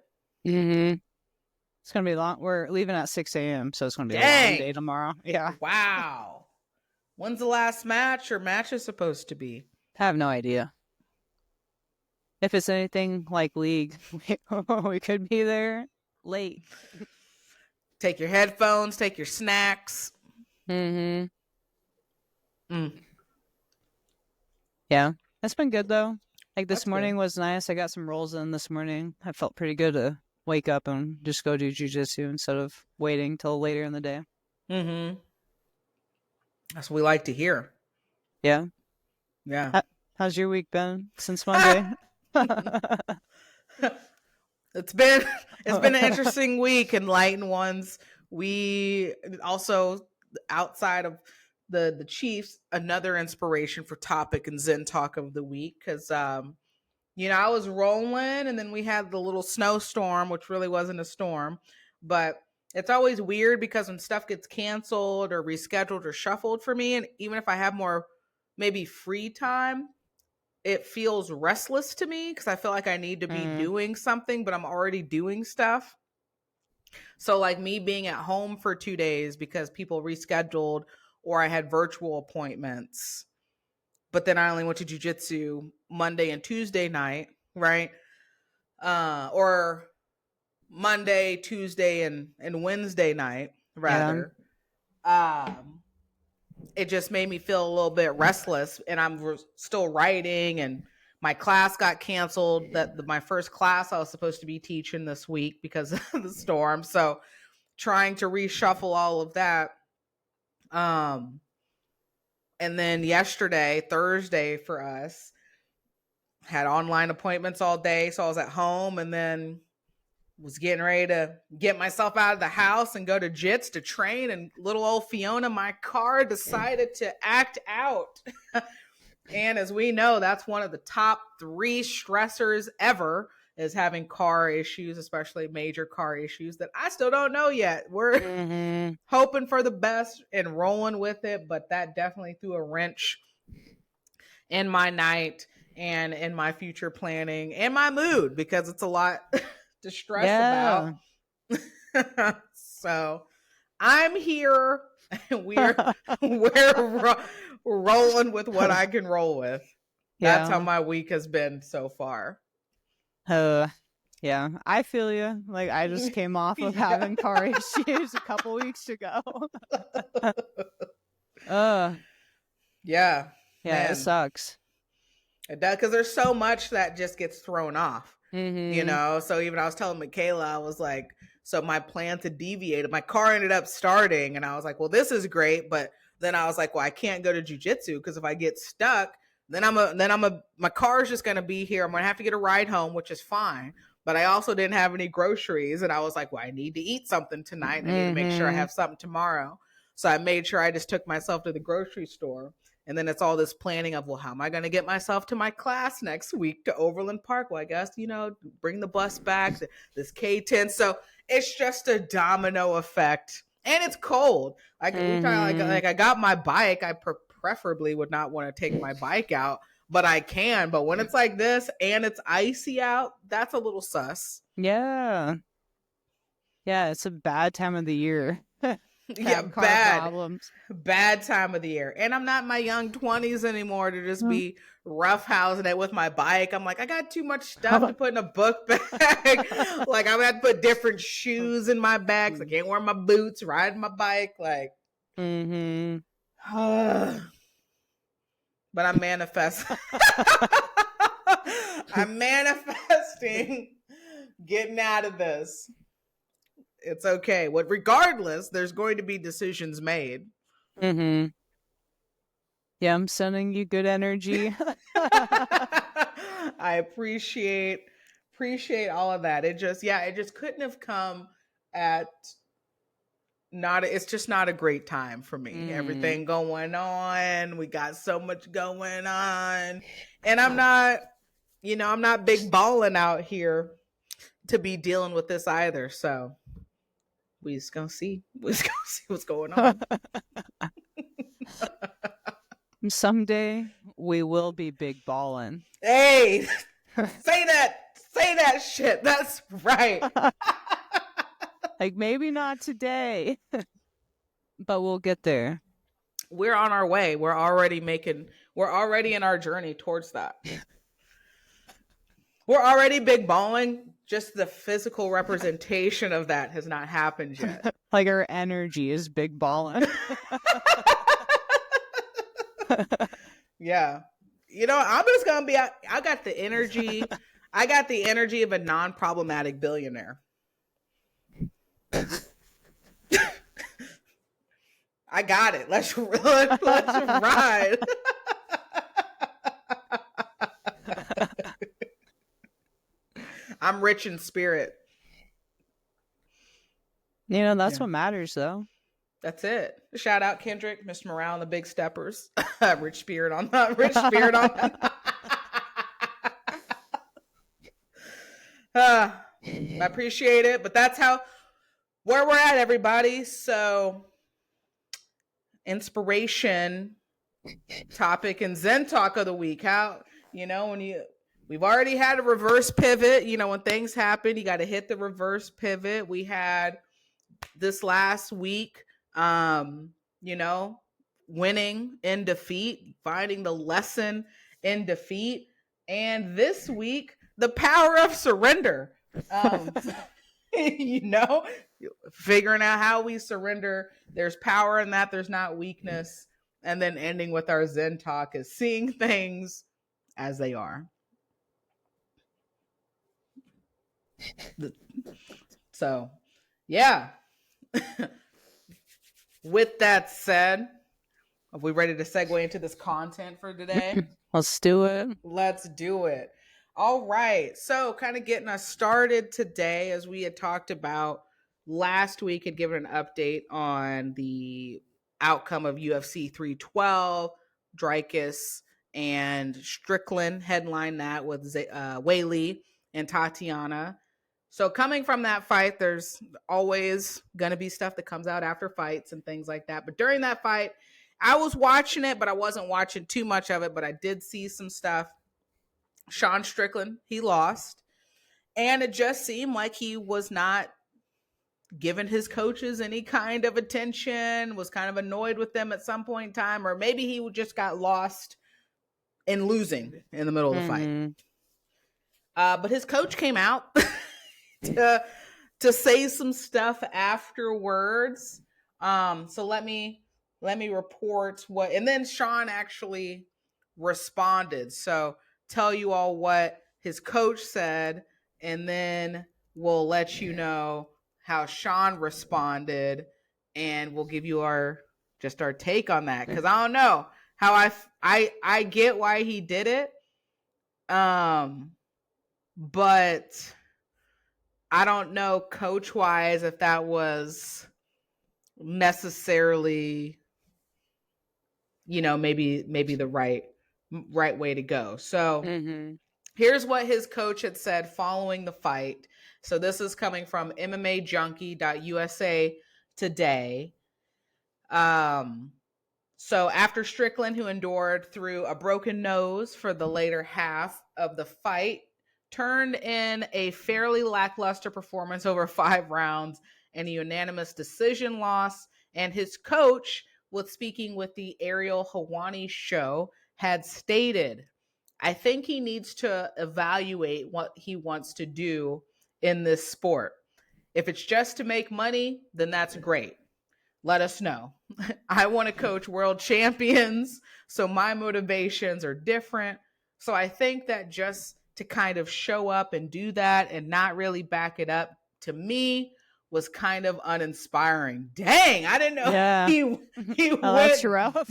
It's going to be long. We're leaving at 6 a.m., so it's going to be a long day tomorrow. Yeah. Wow. When's the last match or match is supposed to be? I have no idea. If it's anything like League, we could be there late. Take your headphones, take your snacks. Yeah. That's been good, though. Like, this morning was nice. I got some rolls in this morning. I felt pretty good. wake up and just go do jujitsu instead of waiting till later in the day. Mm-hmm. That's what we like to hear. Yeah. Yeah. How's your week been since Monday? It's been an interesting week, enlightened ones. We also, outside of the Chiefs, another inspiration for topic and Zen talk of the week, because I was rolling, and then we had the little snowstorm, which really wasn't a storm, but it's always weird because when stuff gets canceled or rescheduled or shuffled for me, and even if I have more maybe free time, it feels restless to me because I feel like I need to be doing something, but I'm already doing stuff. So like me being at home for 2 days because people rescheduled or I had virtual appointments, but then I only went to jiu-jitsu Monday and Tuesday night, right? Or Monday, Tuesday, and Wednesday night, rather. Yeah. It just made me feel a little bit restless, and I'm still writing, and my class got canceled. My first class I was supposed to be teaching this week because of the storm. So trying to reshuffle all of that. And then yesterday, Thursday for us, had online appointments all day. So I was at home, and then was getting ready to get myself out of the house and go to Jits to train, and little old Fiona, my car, decided to act out. And as we know, that's one of the top 3 stressors ever, is having car issues, especially major car issues that I still don't know yet. We're hoping for the best and rolling with it, but that definitely threw a wrench in my night and in my future planning and my mood, because it's a lot to stress about. So I'm here. We're rolling with what I can roll with. That's how my week has been so far. Yeah, I feel you. Like, I just came off of having car issues a couple weeks ago. Yeah, it sucks. It does, because there's so much that just gets thrown off. So even I was telling Michaela, I was like, so my plan to deviate, my car ended up starting, and I was like, well, this is great, but then I was like, well, I can't go to jiu-jitsu because if I get stuck, then my car is just going to be here. I'm going to have to get a ride home, which is fine. But I also didn't have any groceries, and I was like, well, I need to eat something tonight. I need to make sure I have something tomorrow. So I made sure I just took myself to the grocery store. And then it's all this planning of, well, how am I going to get myself to my class next week to Overland Park? Well, I guess, bring the bus back, this K10. So it's just a domino effect. And it's cold. Like I got my bike. I preferably would not want to take my bike out, but I can. But when it's like this and it's icy out, that's a little sus. Yeah. Yeah, it's a bad time of the year. Yeah, bad time of the year. And I'm not in my young 20s anymore to just be roughhousing it with my bike. I'm like, I got too much stuff to put in a book bag. Like, I'm gonna have to put different shoes in my bags. I can't wear my boots, ride my bike. Like, but I'm manifesting. I'm manifesting getting out of this. It's okay. Regardless, there's going to be decisions made. Yeah, I'm sending you good energy. I appreciate all of that. It just couldn't have come at it's just not a great time for me. Everything going on. We got so much going on. And I'm not big balling out here to be dealing with this either. So we just gonna see. We're just gonna see what's going on. Someday we will be big ballin'. Hey, say that shit. That's right. Like, maybe not today, but we'll get there. We're on our way. We're already in our journey towards that. We're already big balling. Just the physical representation of that has not happened yet. Like, our energy is big balling. Yeah. I'm just going to be, I got the energy of a non-problematic billionaire. I got it. Let's ride. I'm rich in spirit. That's what matters, though. That's it. Shout out Kendrick, Mr. Morale, and the Big Steppers. Rich spirit on that. Rich spirit on that. I appreciate it, but that's where we're at, everybody. So, inspiration topic and Zen talk of the week. How, we've already had a reverse pivot. When things happen, you got to hit the reverse pivot. We had this last week, winning in defeat, finding the lesson in defeat. And this week, the power of surrender. Figuring out how we surrender. There's power in that. There's not weakness. And then ending with our Zen talk is seeing things as they are. So, yeah. With that said, are we ready to segue into this content for today? Let's do it. Let's do it. All right. So kind of getting us started today, as we had talked about last week, had given an update on the outcome of UFC 312, Dricus and Strickland headline that with Wei Li and Tatiana. So coming from that fight, there's always going to be stuff that comes out after fights and things like that. But during that fight, I was watching it, but I wasn't watching too much of it, but I did see some stuff. Sean Strickland, he lost. And it just seemed like he was not giving his coaches any kind of attention, was kind of annoyed with them at some point in time, or maybe he just got lost in losing in the middle of the fight. But his coach came out to say some stuff afterwards. So let me report what, and then Sean actually responded. So tell you all what his coach said, and then we'll let you know how Sean responded, and we'll give you our take on that, because I don't know how I get why he did it, but I don't know coach wise if that was necessarily, maybe the right way to go. So here's what his coach had said following the fight. So this is coming from MMAJunkie.USA today. So after Strickland, who endured through a broken nose for the later half of the fight, turned in a fairly lackluster performance over 5 rounds and a unanimous decision loss, and his coach, with speaking with the Ariel Helwani show, had stated, I think he needs to evaluate what he wants to do in this sport. If it's just to make money, then that's great. Let us know. I want to coach world champions, so my motivations are different. So I think that just to kind of show up and do that and not really back it up, to me, was kind of uninspiring. Dang, I didn't know he went. That's rough.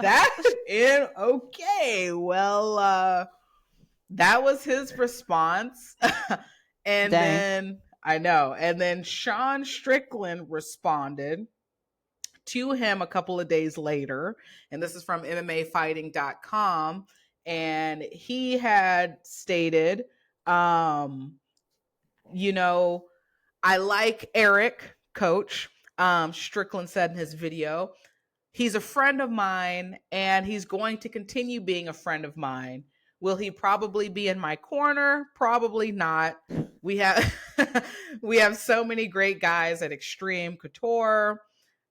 That's in okay. Well, that was his response. And then I know. And then Sean Strickland responded to him a couple of days later. And this is from MMAfighting.com. And he had stated, I like Eric, coach. Strickland said in his video, he's a friend of mine and he's going to continue being a friend of mine. Will he probably be in my corner? Probably not. We have so many great guys at Extreme Couture.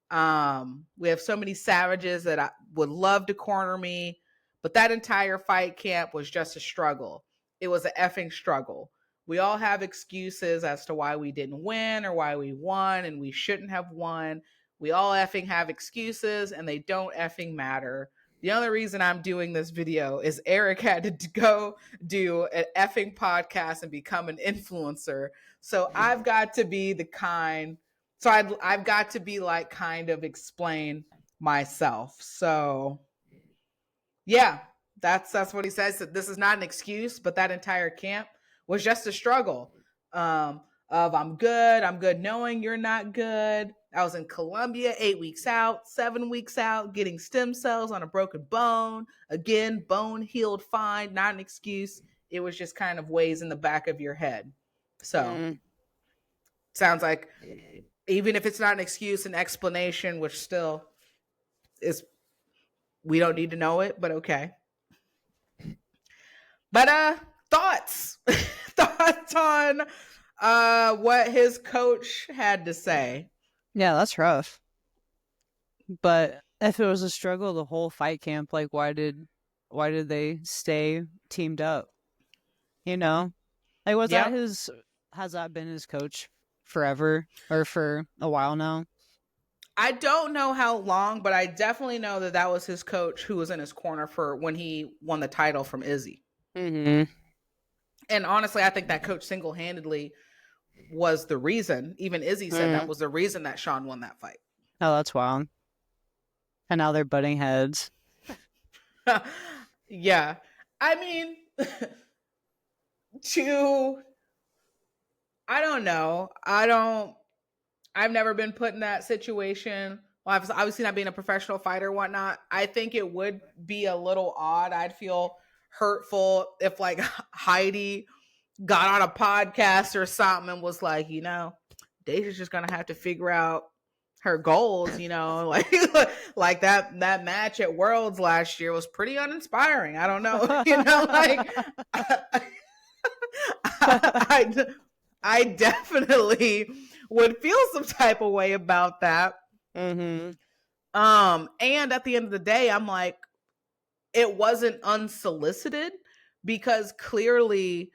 We have so many savages that I would love to corner me, but that entire fight camp was just a struggle. It was an effing struggle. We all have excuses as to why we didn't win or why we won and we shouldn't have won. We all effing have excuses and they don't effing matter. The only reason I'm doing this video is Eric had to go do an effing podcast and become an influencer. So I've got to be the kind. So I've got to be like kind of explain myself. So yeah, that's what he says. This is not an excuse, but that entire camp was just a struggle. Of I'm good knowing you're not good. I was in Colombia 8 weeks out, 7 weeks out, getting stem cells on a broken bone. Again, bone healed fine, not an excuse. It was just kind of ways in the back of your head. So sounds like even if it's not an excuse, an explanation, which still is, we don't need to know it, but okay. But thoughts on what his coach had to say. Yeah, that's rough. But if it was a struggle the whole fight camp, like why did they stay teamed up? You know? Like was that has that been his coach forever or for a while now? I don't know how long, but I definitely know that was his coach who was in his corner for when he won the title from Izzy. Mm-hmm. And honestly, I think that coach single-handedly was the reason. Even Izzy said that was the reason that Sean won that fight. Oh, that's wild. And now they're butting heads. Yeah. I mean, I don't know. I've never been put in that situation. Well, obviously not being a professional fighter or whatnot. I think it would be a little odd. I'd feel hurtful if like Heidi got on a podcast or something and was like, Deja's just going to have to figure out her goals, like that match at Worlds last year was pretty uninspiring. I don't know, like I definitely would feel some type of way about that. Mm-hmm. And at the end of the day, I'm like, it wasn't unsolicited because clearly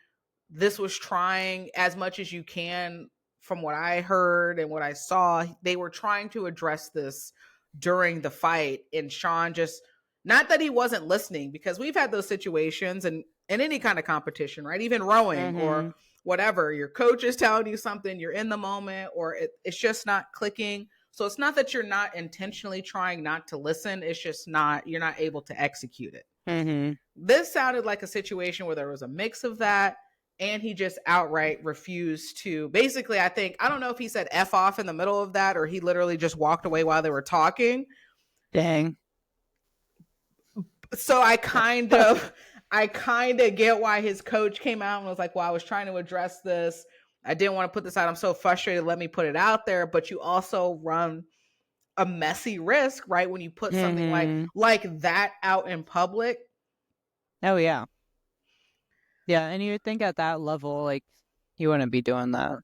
this was trying as much as you can. From what I heard and what I saw, they were trying to address this during the fight. And Sean just, not that he wasn't listening, because we've had those situations in any kind of competition, right? Even rowing or whatever. Your coach is telling you something, you're in the moment, or it's just not clicking. So it's not that you're not intentionally trying not to listen. It's just you're not able to execute it. Mm-hmm. This sounded like a situation where there was a mix of that. And he just outright refused to, basically, I don't know if he said F off in the middle of that or he literally just walked away while they were talking. Dang. So I kind of get why his coach came out and was like, well, I was trying to address this. I didn't want to put this out. I'm so frustrated. Let me put it out there. But you also run a messy risk, right? When you put something like that out in public. Oh, yeah. Yeah, and you would think at that level, like, you wouldn't be doing that.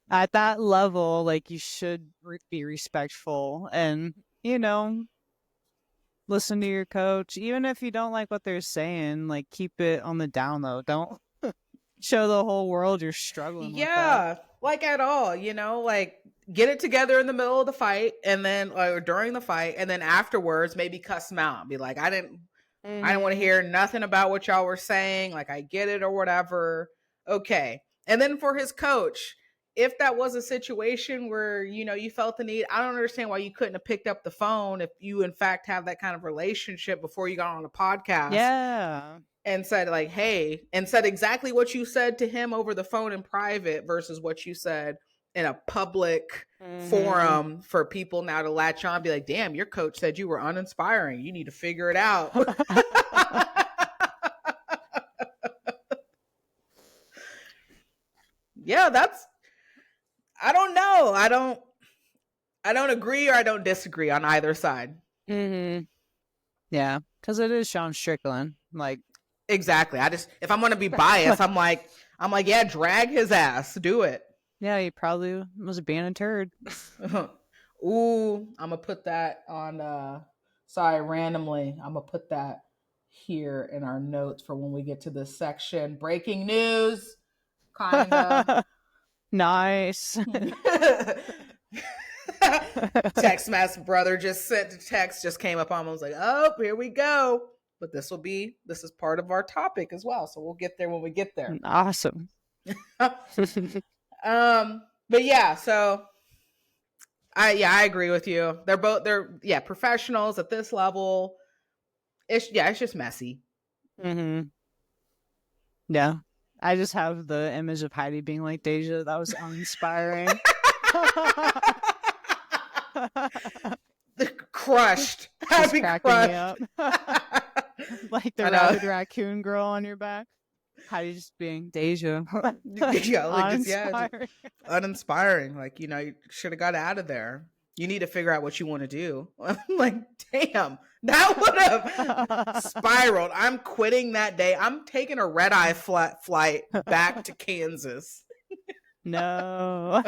At that level, like, you should be respectful and, listen to your coach. Even if you don't like what they're saying, like, keep it on the down low. Don't show the whole world you're struggling with that. Like at all, like, get it together in the middle of the fight and then, or during the fight, and then afterwards, maybe cuss them out. Be like, I didn't want to hear nothing about what y'all were saying. Like, I get it or whatever. Okay. And then for his coach, if that was a situation where, you felt the need, I don't understand why you couldn't have picked up the phone if you, in fact, have that kind of relationship before you got on a podcast. Yeah. And said, like, hey, and said exactly what you said to him over the phone in private versus what you said in a public forum for people now to latch on and be like, damn, your coach said you were uninspiring. You need to figure it out. Yeah, I don't know. I don't agree or I don't disagree on either side. Mm-hmm. Yeah, because it is Sean Strickland. Like, exactly. If I'm going to be biased, I'm like, yeah, drag his ass. Do it. Yeah, he probably was being a turd. Ooh, I'm going to put that on, randomly. I'm going to put that here in our notes for when we get to this section. Breaking news. Kind of. Nice. Text message, brother just sent a text, just came up on him. I was like, oh, here we go. But this is part of our topic as well. So we'll get there when we get there. Awesome. But yeah, so I agree with you. They're professionals at this level. It's just messy. Mm-hmm. Yeah. I just have the image of Heidi being like, Deja, that was uninspiring. Crushed. Just cracking me up. Like the rabid raccoon girl on your back. Heidi just being Deja. Uninspiring. Like, you should have got out of there. You need to figure out what you want to do. I'm like, damn, that would have spiraled. I'm quitting that day. I'm taking a red-eye flight back to Kansas. No.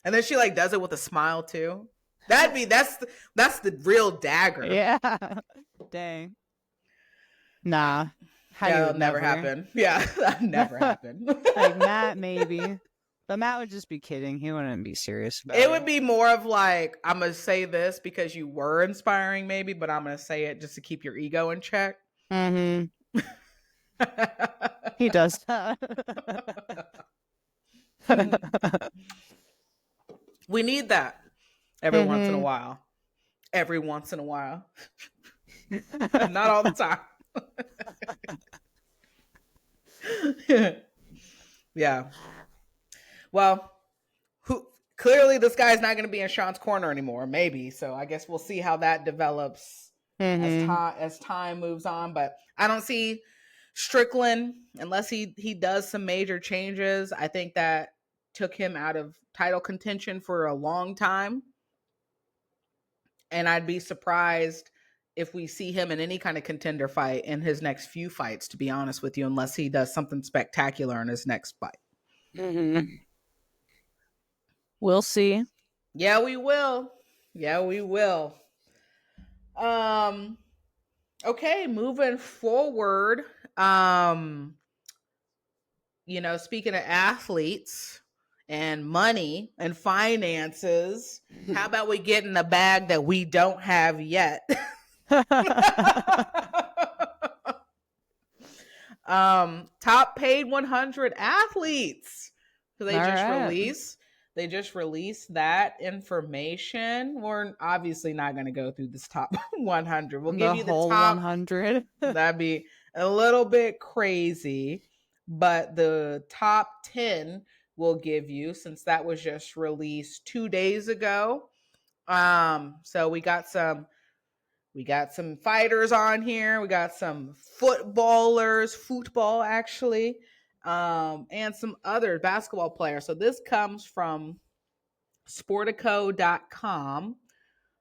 And then she like does it with a smile too. That's the real dagger. Yeah. Dang. Nah. That'll never happen. Yeah, that never happened. Like Matt, maybe. But Matt would just be kidding. He wouldn't be serious about it. It would be more of like, I'm going to say this because you were inspiring maybe, but I'm going to say it just to keep your ego in check. Mm-hmm. He does that. We need that every once in a while. Every once in a while. Not all the time. Yeah. Well, clearly this guy's not going to be in Sean's corner anymore, maybe. So I guess we'll see how that develops as time moves on. But I don't see Strickland, unless he does some major changes. I think that took him out of title contention for a long time. And I'd be surprised if we see him in any kind of contender fight in his next few fights, to be honest with you, unless he does something spectacular in his next fight. Mm-hmm. We'll see. Yeah, we will. Okay, moving forward. Speaking of athletes and money and finances, how about we get in the bag that we don't have yet? Top paid 100 athletes. So they just released that information. We're obviously not going to go through this top 100. We'll give you the whole top 100. That'd be a little bit crazy, but the top 10 we'll give you, since that was just released 2 days ago. So we got some fighters on here. We got some football actually, and some other basketball players. So this comes from Sportico.com.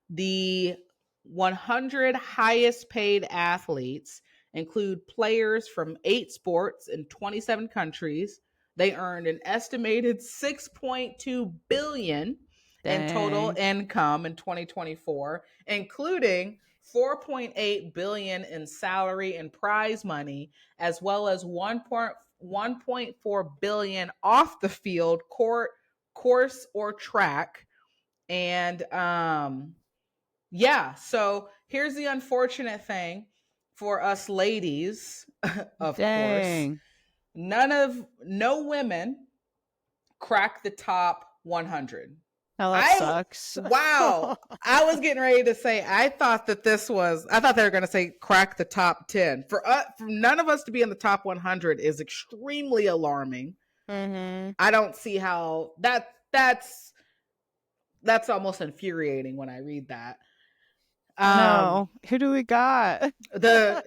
The 100 highest paid athletes include players from 8 sports in 27 countries. They earned an estimated $6.2 billion in total income in 2024, including $4.8 billion in salary and prize money, as well as $1.4 billion off the field, course or track. And so here's the unfortunate thing for us ladies, of course. No women crack the top 100. Oh, that sucks. Wow. I was getting ready to say, I thought they were going to say crack the top 10. For none of us to be in the top 100 is extremely alarming. Mm-hmm. I don't see how that's almost infuriating when I read that. No. Who do we got? The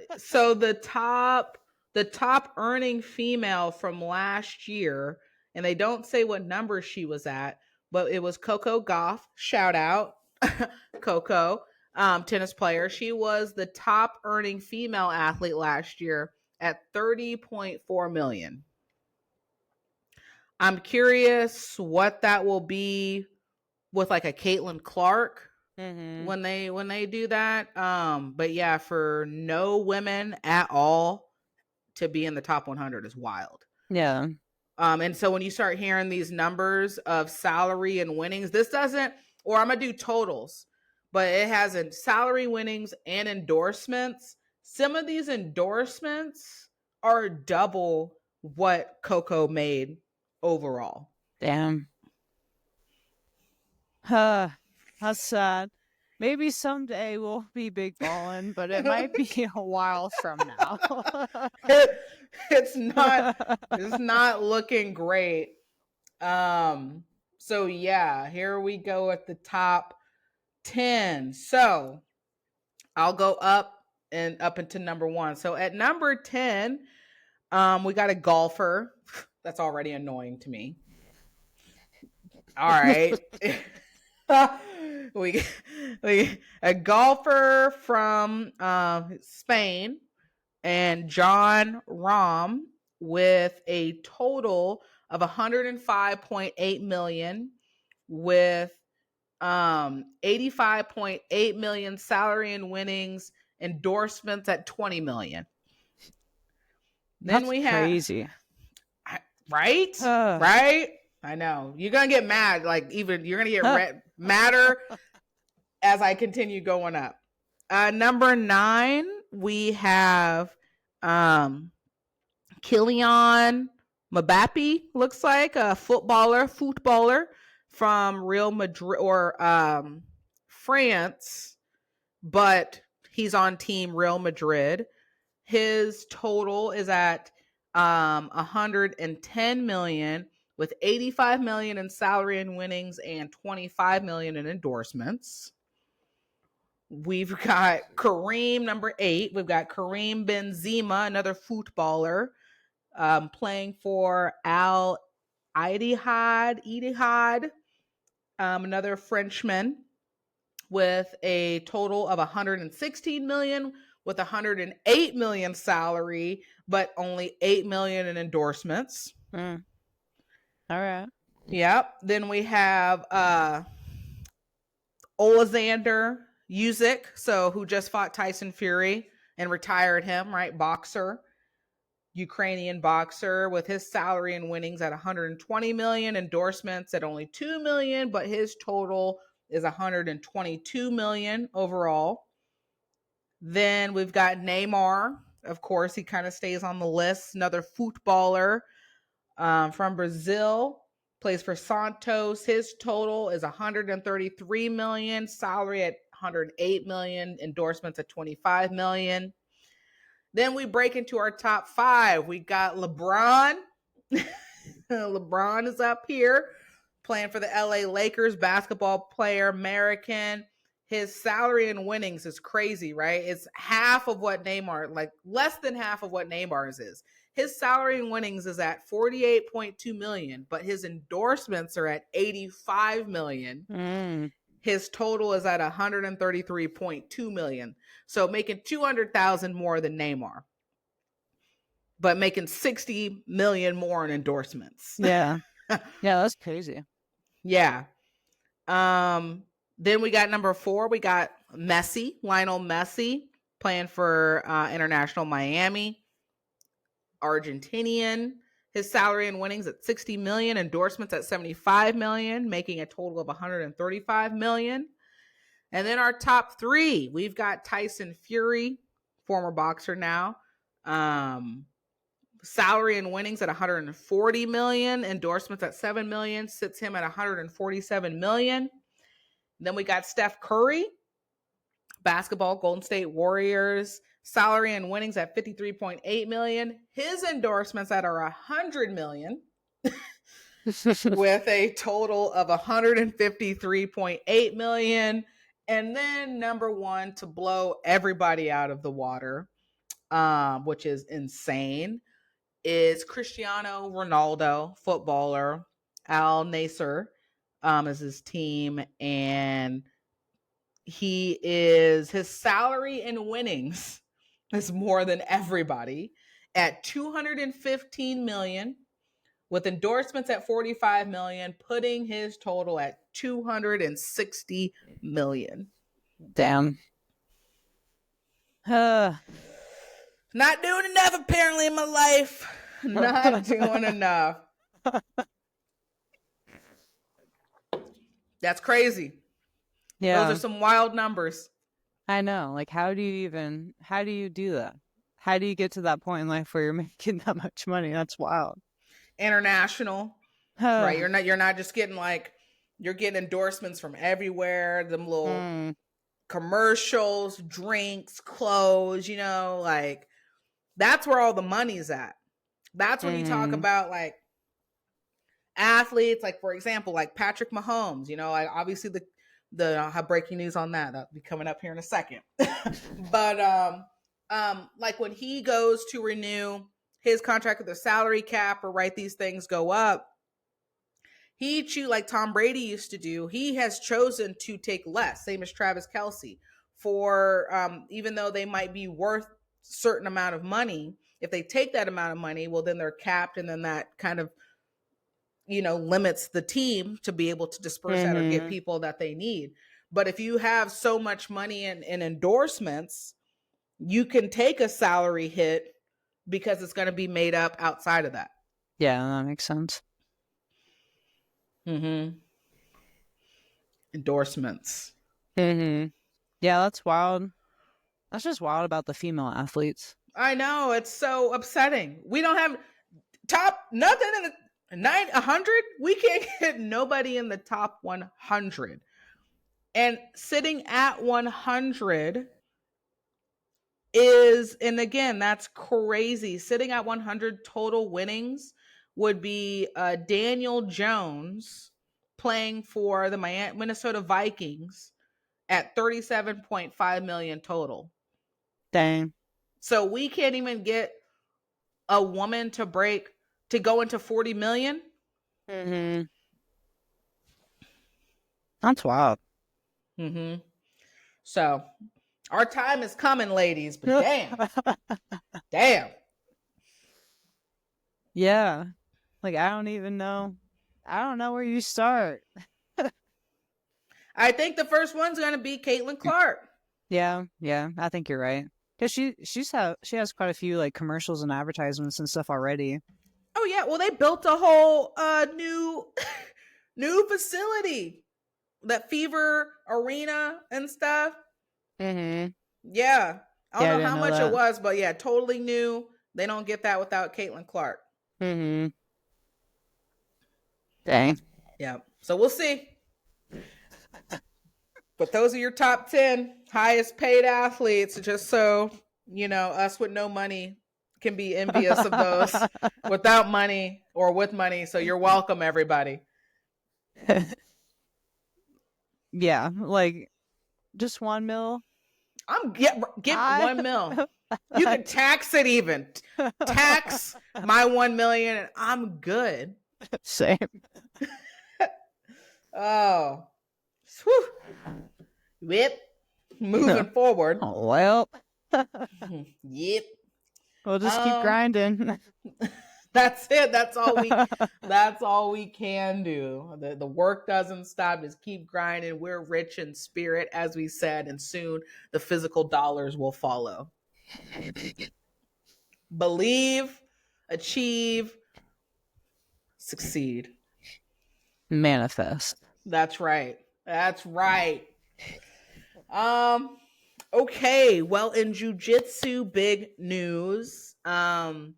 top earning female from last year, and they don't say what number she was at, but it was Coco Gauff. Shout out, Coco, tennis player. She was the top earning female athlete last year at $30.4 million. I'm curious what that will be with like a Caitlin Clark when they do that. But yeah, for no women at all to be in the top 100 is wild. Yeah. And so when you start hearing these numbers of salary and winnings, this doesn't, or I'm going to do totals, but it has a salary, winnings, and endorsements. Some of these endorsements are double what Coco made overall. Damn. That's sad. Maybe someday we'll be big ballin', but it might be a while from now. It's not looking great. So yeah, here we go at the top 10. So I'll go up into number 1. So at number 10, we got a golfer. That's already annoying to me. All right. we a golfer from Spain, and John Rahm, with a total of 105.8 million, with 85.8 million salary and winnings, endorsements at 20 million. Then That's we crazy. Right? Right? I know. You're going to get mad. Like, even you're going to get madder as I continue going up. Number 9, we have Kylian Mbappe, looks like a footballer from Real Madrid or France, but he's on team Real Madrid. His total is at 110 million, with 85 million in salary and winnings and 25 million in endorsements. We've got Kareem, number 8. We've got Kareem Benzema, another footballer, playing for Al Ittihad, another Frenchman, with a total of 116 million, with 108 million salary, but only 8 million in endorsements. All right. Yep. Then we have Alexander Usyk, who just fought Tyson Fury and retired him, right? Boxer, Ukrainian boxer, with his salary and winnings at 120 million, endorsements at only 2 million, but his total is 122 million overall. Then we've got Neymar. Of course, he kind of stays on the list. Another footballer from Brazil, plays for Santos. His total is 133 million, salary at 108 million, endorsements at 25 million. Then we break into our top 5. We got LeBron. LeBron is up here, playing for the LA Lakers, basketball player, American. His salary and winnings is crazy, right? It's half of what Neymar, like less than half of what Neymar's is. His salary and winnings is at 48.2 million, but his endorsements are at 85 million. His total is at 133.2 million. So making 200,000 more than Neymar, but making 60 million more in endorsements. Yeah. Yeah, that's crazy. Yeah. Then we got number 4. We got Lionel Messi, playing for International Miami, Argentinian. His salary and winnings at 60 million, endorsements at 75 million, making a total of 135 million. And then our top 3, we've got Tyson Fury, former boxer now. Salary and winnings at 140 million, endorsements at 7 million, sits him at 147 million. Then we got Steph Curry, basketball, Golden State Warriors, salary and winnings at 53.8 million. His endorsements at are 100 million, with a total of 153.8 million. And then number 1, to blow everybody out of the water, which is insane, is Cristiano Ronaldo, footballer. Al Nassr is his team, and his salary and winnings is more than everybody at 215 million, with endorsements at 45 million, putting his total at 260 million. Damn. Not doing enough apparently in my life. Not doing enough. That's crazy. Yeah. Those are some wild numbers. I know. Like, how do you do that? How do you get to that point in life where you're making that much money? That's wild. International, right? You're not just getting like, you're getting endorsements from everywhere. Them little commercials, drinks, clothes, you know, like that's where all the money's at. That's when you talk about like athletes, like for example, like Patrick Mahomes, you know, like obviously I'll have breaking news on that. That'll be coming up here in a second. But like when he goes to renew his contract with the salary cap, or right, these things go up, like Tom Brady used to do, he has chosen to take less, same as Travis Kelce, for even though they might be worth a certain amount of money, if they take that amount of money, well, then they're capped, and then that kind of, you know, limits the team to be able to disperse that or get people that they need. But if you have so much money in endorsements, you can take a salary hit because it's going to be made up outside of that. Yeah, that makes sense. Endorsements. Yeah, that's wild. That's just wild about the female athletes. I know, it's so upsetting. We don't have nothing in the 100. We can't get nobody in the top 100. And sitting at 100 is, and again, that's crazy. Sitting at 100 total winnings would be Daniel Jones playing for the Minnesota Vikings at 37.5 million total. Dang. So we can't even get a woman to go into 40 million. That's wild. So our time is coming, ladies, but damn. Yeah. Like, I don't even know. I don't know where you start. I think the first one's going to be Caitlin Clark. Yeah, I think you're right. Because she has quite a few like commercials and advertisements and stuff already. Oh yeah, well they built a whole new facility, that Fever Arena and stuff. Yeah, I don't know how much it was, but yeah, totally new. They don't get that without Caitlin Clark. Dang. Yeah, so we'll see. But those are your top 10 highest paid athletes, just so you know, us with no money can be envious of those without money or with money. So you're welcome, everybody. Yeah, like just $1 million. Get $1 million. You can tax it, even tax my 1 million, and I'm good. Same. Oh, whew. Whip. Moving forward. Oh, well. Yep. We'll just keep grinding. That's it. That's all we can do. The work doesn't stop. Just keep grinding. We're rich in spirit, as we said, and soon the physical dollars will follow. Believe, achieve, succeed. Manifest. That's right. Okay. Well, in jiu-jitsu, big news. John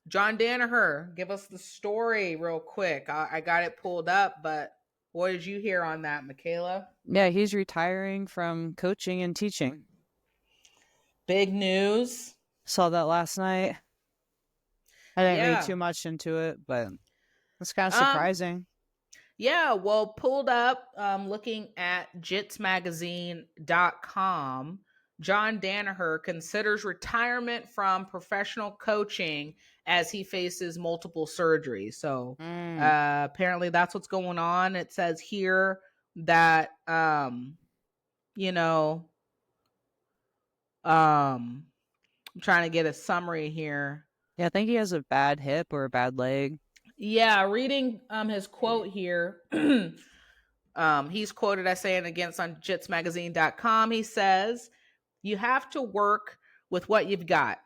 Danaher, give us the story real quick. I got it pulled up, but what did you hear on that, Michaela? Yeah, he's retiring from coaching and teaching. Big news. Saw that last night. I didn't read too much into it, but it's kind of surprising. Yeah, well, pulled up, looking at jitsmagazine.com, John Danaher considers retirement from professional coaching as he faces multiple surgeries. So apparently that's what's going on. It says here that, I'm trying to get a summary here. Yeah, I think he has a bad hip or a bad leg. Yeah, reading his quote here. He's quoted as saying, against on jitsmagazine.com, he says, "You have to work with what you've got.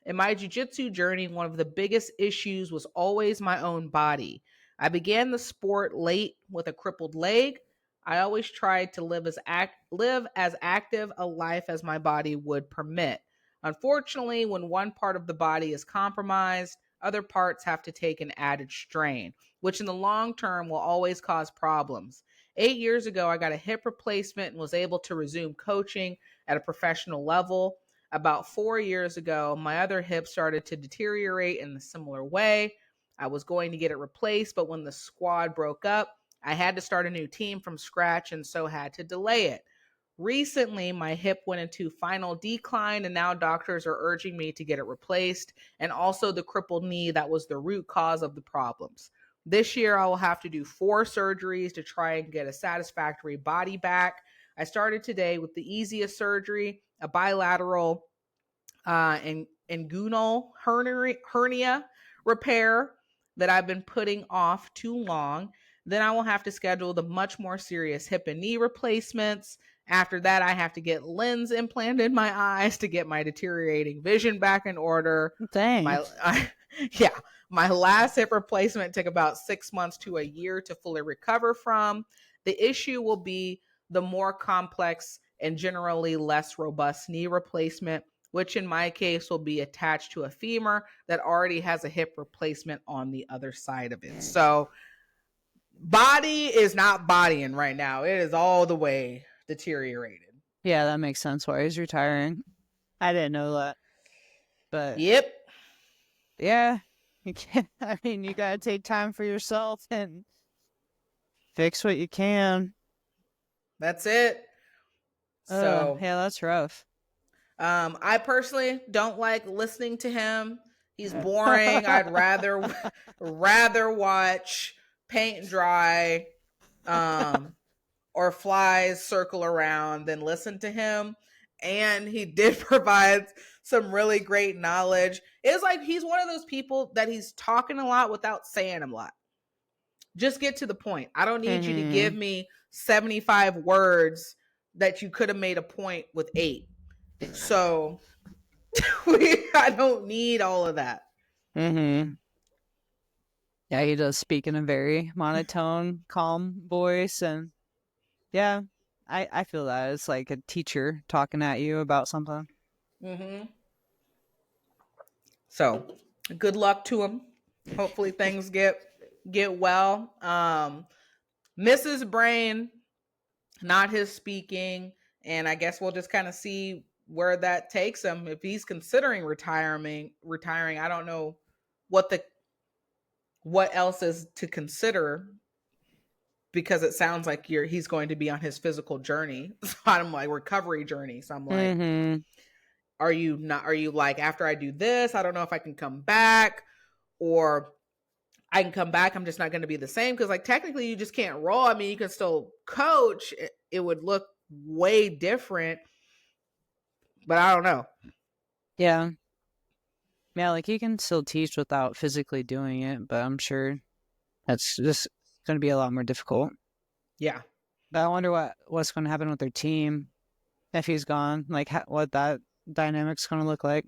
In my jiu-jitsu journey, one of the biggest issues was always my own body. I began the sport late with a crippled leg. I always tried to live as active a life as my body would permit. Unfortunately, when one part of the body is compromised, other parts have to take an added strain, which in the long term will always cause problems. 8 years ago, I got a hip replacement and was able to resume coaching at a professional level. About 4 years ago, my other hip started to deteriorate in a similar way. I was going to get it replaced, but when the squad broke up, I had to start a new team from scratch and so had to delay it. Recently, my hip went into final decline, and now doctors are urging me to get it replaced, and also the crippled knee that was the root cause of the problems. This year, I will have to do 4 surgeries to try and get a satisfactory body back. I started today with the easiest surgery, a bilateral inguinal hernia repair that I've been putting off too long. Then I will have to schedule the much more serious hip and knee replacements. After that, I have to get lens implanted in my eyes to get my deteriorating vision back in order. Thanks. My last hip replacement took about 6 months to a year to fully recover from. The issue will be the more complex and generally less robust knee replacement, which in my case will be attached to a femur that already has a hip replacement on the other side of it. So body is not bodying right now. It is all the way deteriorated. Yeah, that makes sense why he's retiring. I didn't know that. But yep. Yeah. You can't, I mean, you gotta take time for yourself and fix what you can. That's it. So yeah, that's rough. I personally don't like listening to him. He's boring. I'd rather watch paint dry or flies circle around than listen to him. And he did provide some really great knowledge. It's like he's one of those people that he's talking a lot without saying a lot. Just get to the point. I don't need you to give me 75 words that you could have made a point with 8. So I don't need all of that. Yeah, he does speak in a very monotone, calm voice, and yeah, I feel that it's like a teacher talking at you about something. So good luck to him. Hopefully things get well. Mrs. Brain, not his speaking, and I guess we'll just kind of see where that takes him. If he's considering retiring, I don't know what else is to consider, because it sounds like he's going to be on his physical journey. So I'm like, recovery journey. So I'm like, are you like, after I do this, I don't know if I can come back, or I can come back, I'm just not going to be the same. Because like technically you just can't roll. I mean, you can still coach. It would look way different, but I don't know. Yeah, like you can still teach without physically doing it, but I'm sure that's just going to be a lot more difficult. Yeah. But I wonder what's going to happen with their team if he's gone. Like what that dynamic's going to look like.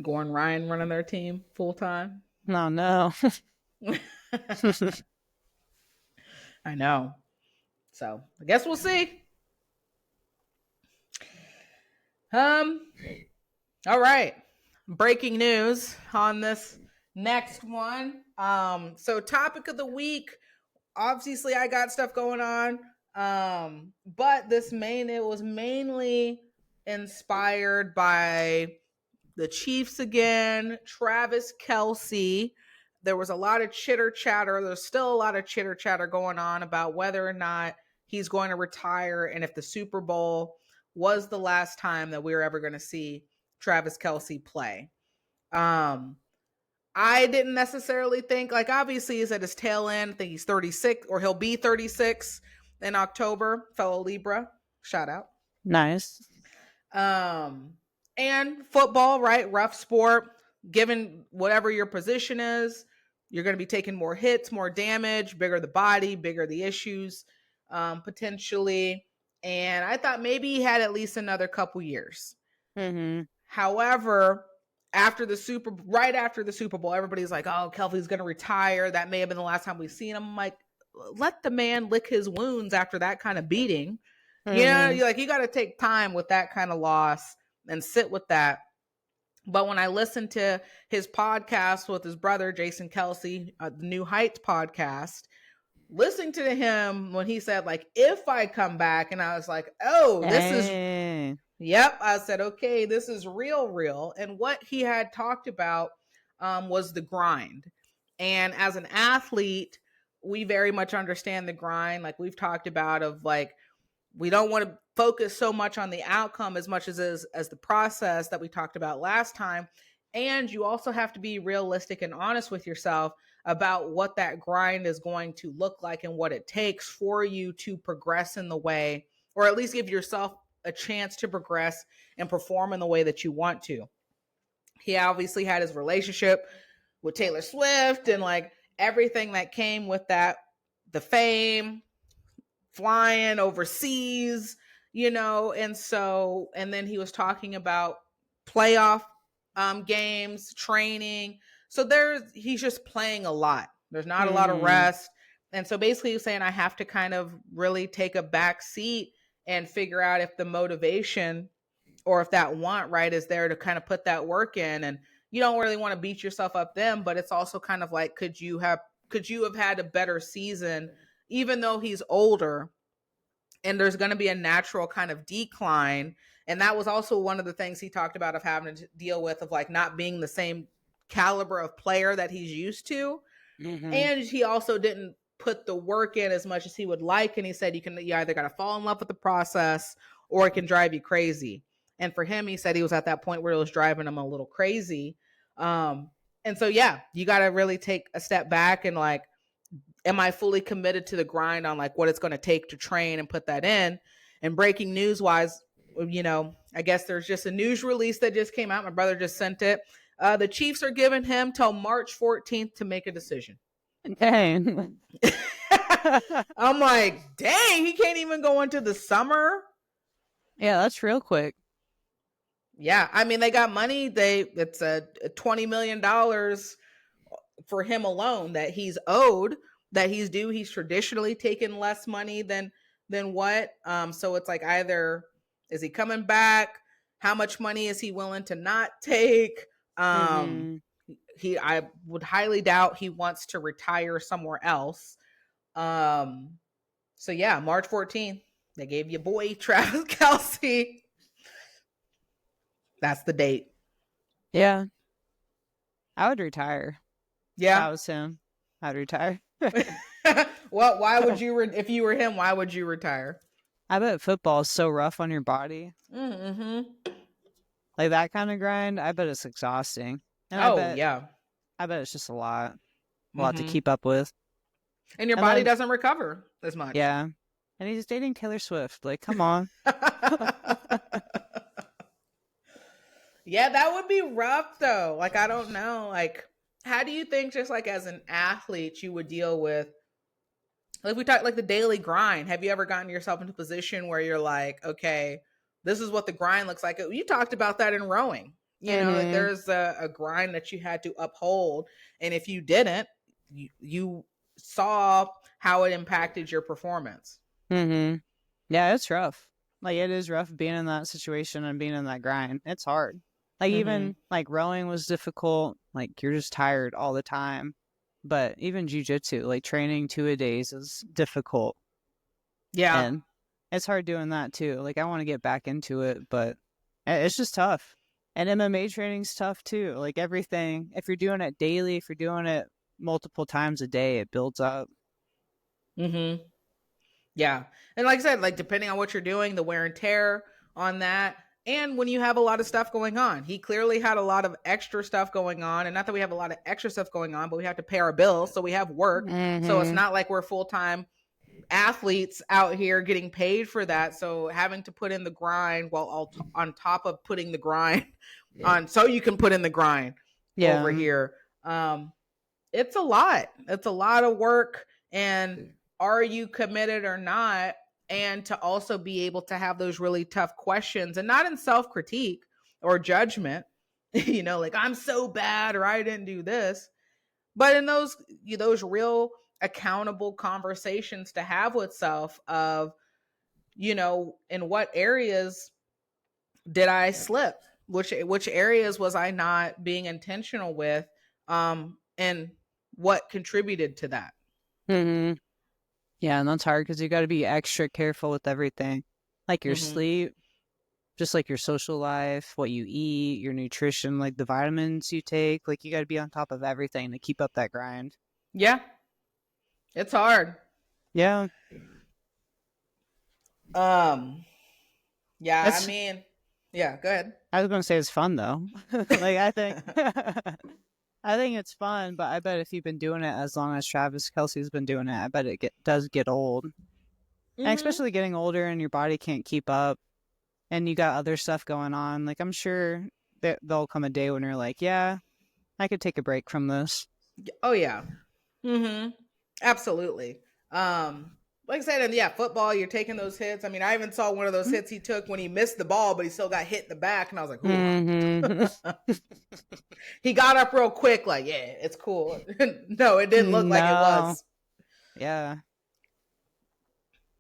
Gordon Ryan running their team full time? No. I know. So I guess we'll see. All right. Breaking news on this next one. So topic of the week. Obviously, I got stuff going on. But it was mainly inspired by the Chiefs again, Travis Kelce. There was a lot of chitter chatter. There's still a lot of chitter chatter going on about whether or not he's going to retire and if the Super Bowl was the last time that we were ever going to see Travis Kelce play. I didn't necessarily think, like, obviously he's at his tail end. I think he's 36, or he'll be 36 in October. Fellow Libra, shout out. Nice. And football, right? Rough sport. Given whatever your position is, you're going to be taking more hits, more damage, bigger the body, bigger the issues, potentially. And I thought maybe he had at least another couple years. However, right after the Super Bowl, everybody's like, oh, Kelce's going to retire. That may have been the last time we've seen him. I'm like, let the man lick his wounds after that kind of beating. Yeah, you got to take time with that kind of loss and sit with that. But when I listened to his podcast with his brother, Jason Kelce, the New Heights podcast, listening to him when he said, like, if I come back, and I was like, oh, this is, yep. I said, okay, this is real. And what he had talked about was the grind. And as an athlete, we very much understand the grind. Like we've talked about of like, we don't want to focus so much on the outcome as much as the process that we talked about last time. And you also have to be realistic and honest with yourself about what that grind is going to look like and what it takes for you to progress in the way, or at least give yourself a chance to progress and perform in the way that you want to. He obviously had his relationship with Taylor Swift and like everything that came with that, the fame, flying overseas, and then he was talking about playoff games, training. So he's just playing a lot. There's not a lot of rest. And so basically he's saying I have to kind of really take a back seat and figure out if the motivation or if that want, right, is there to kind of put that work in. And you don't really want to beat yourself up then, but it's also kind of like, could you have had a better season, even though he's older and there's going to be a natural kind of decline. And that was also one of the things he talked about of having to deal with, of like not being the same caliber of player that he's used to. And he also didn't put the work in as much as he would like. And he said, you either got to fall in love with the process or it can drive you crazy. And for him, he said he was at that point where it was driving him a little crazy. And so, yeah, you got to really take a step back and like, am I fully committed to the grind on like what it's going to take to train and put that in? And breaking news wise, I guess there's just a news release that just came out. My brother just sent it. The Chiefs are giving him till March 14th to make a decision. Dang. I'm like, dang, he can't even go into the summer. Yeah, that's real quick. Yeah, I mean, they got money. It's a $20 million for him alone that he's owed, that he's due. He's traditionally taken less money than what. So it's like, either is he coming back? How much money is he willing to not take? I would highly doubt he wants to retire somewhere else. So yeah, March 14th, they gave you boy Travis Kelce. That's the date. Yeah. I would retire. Yeah. If I was him, I'd retire. Well, why would you, if you were him, why would you retire? I bet football is so rough on your body. Like that kind of grind, I bet it's exhausting. And I bet it's just a lot to keep up with. And your body doesn't recover as much. Yeah. And he's dating Taylor Swift. Like, come on. Yeah, that would be rough though. Like, I don't know. Like, how do you think, just like as an athlete, you would deal with, like we talked, like the daily grind? Have you ever gotten yourself into a position where you're like, okay, this is what the grind looks like? You talked about that in rowing. You know, like there's a grind that you had to uphold. And if you didn't, you saw how it impacted your performance. Yeah, it's rough. Like, it is rough being in that situation and being in that grind. It's hard. Like, even like rowing was difficult. Like, you're just tired all the time. But even jiu-jitsu, like training 2-a-days is difficult. Yeah. And it's hard doing that too. Like, I want to get back into it, but it's just tough. And MMA training's tough too. Like, everything, if you're doing it daily, if you're doing it multiple times a day, it builds up. Yeah. And like I said, like depending on what you're doing, the wear and tear on that. And when you have a lot of stuff going on, he clearly had a lot of extra stuff going on. And not that we have a lot of extra stuff going on, but we have to pay our bills. So we have work. So it's not like we're full-time athletes out here getting paid for that. So having to put in the grind while on top of putting the grind on, so you can put in the grind over here. It's a lot. It's a lot of work. And are you committed or not? And to also be able to have those really tough questions, and not in self-critique or judgment, you know, like I'm so bad or I didn't do this. But in those real accountable conversations to have with self of, you know, in what areas did I slip? Which areas was I not being intentional with? And what contributed to that? Mm-hmm. Yeah, and that's hard because you got to be extra careful with everything, like your sleep, just like your social life, what you eat, your nutrition, like the vitamins you take. Like you got to be on top of everything to keep up that grind. Yeah, it's hard. Yeah. Yeah, I mean, yeah, go ahead. I was going to say it's fun though. Like I think I think it's fun, but I bet if you've been doing it as long as Travis Kelce's been doing it, I bet it does get old. And especially getting older and your body can't keep up and you got other stuff going on. Like I'm sure that there'll come a day when you're like, yeah, I could take a break from this. Oh yeah. Absolutely. Like I said, and yeah, football, you're taking those hits. I mean, I even saw one of those hits he took when he missed the ball, but he still got hit in the back, and I was like, ooh. He got up real quick, like, yeah, it's cool. No, it didn't look like it was. Yeah.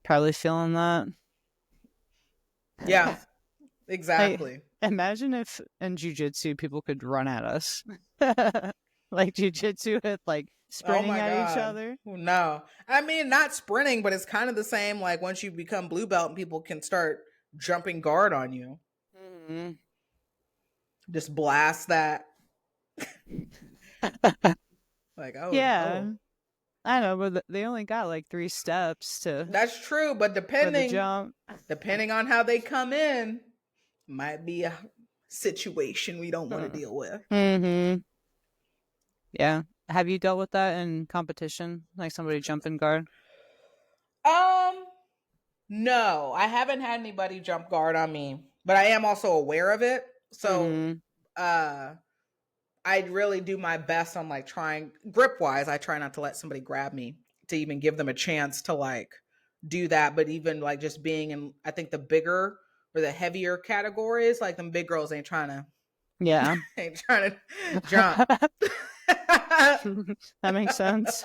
Probably feeling that. Yeah, exactly. Imagine if in jiu-jitsu people could run at us. Like jiu-jitsu with like sprinting at each other. No. I mean, not sprinting, but it's kind of the same like once you become blue belt and people can start jumping guard on you. Just blast that. Like, oh. Yeah. Oh. I know, but they only got like 3 steps to. That's true, but depending on how they come in, might be a situation we don't want to deal with. Yeah. Have you dealt with that in competition? Like somebody jumping guard? No, I haven't had anybody jump guard on me, but I am also aware of it. So, I really do my best on like trying grip wise. I try not to let somebody grab me to even give them a chance to like do that. But even like just being in, I think the bigger or the heavier categories, like them big girls ain't trying to jump. That makes sense.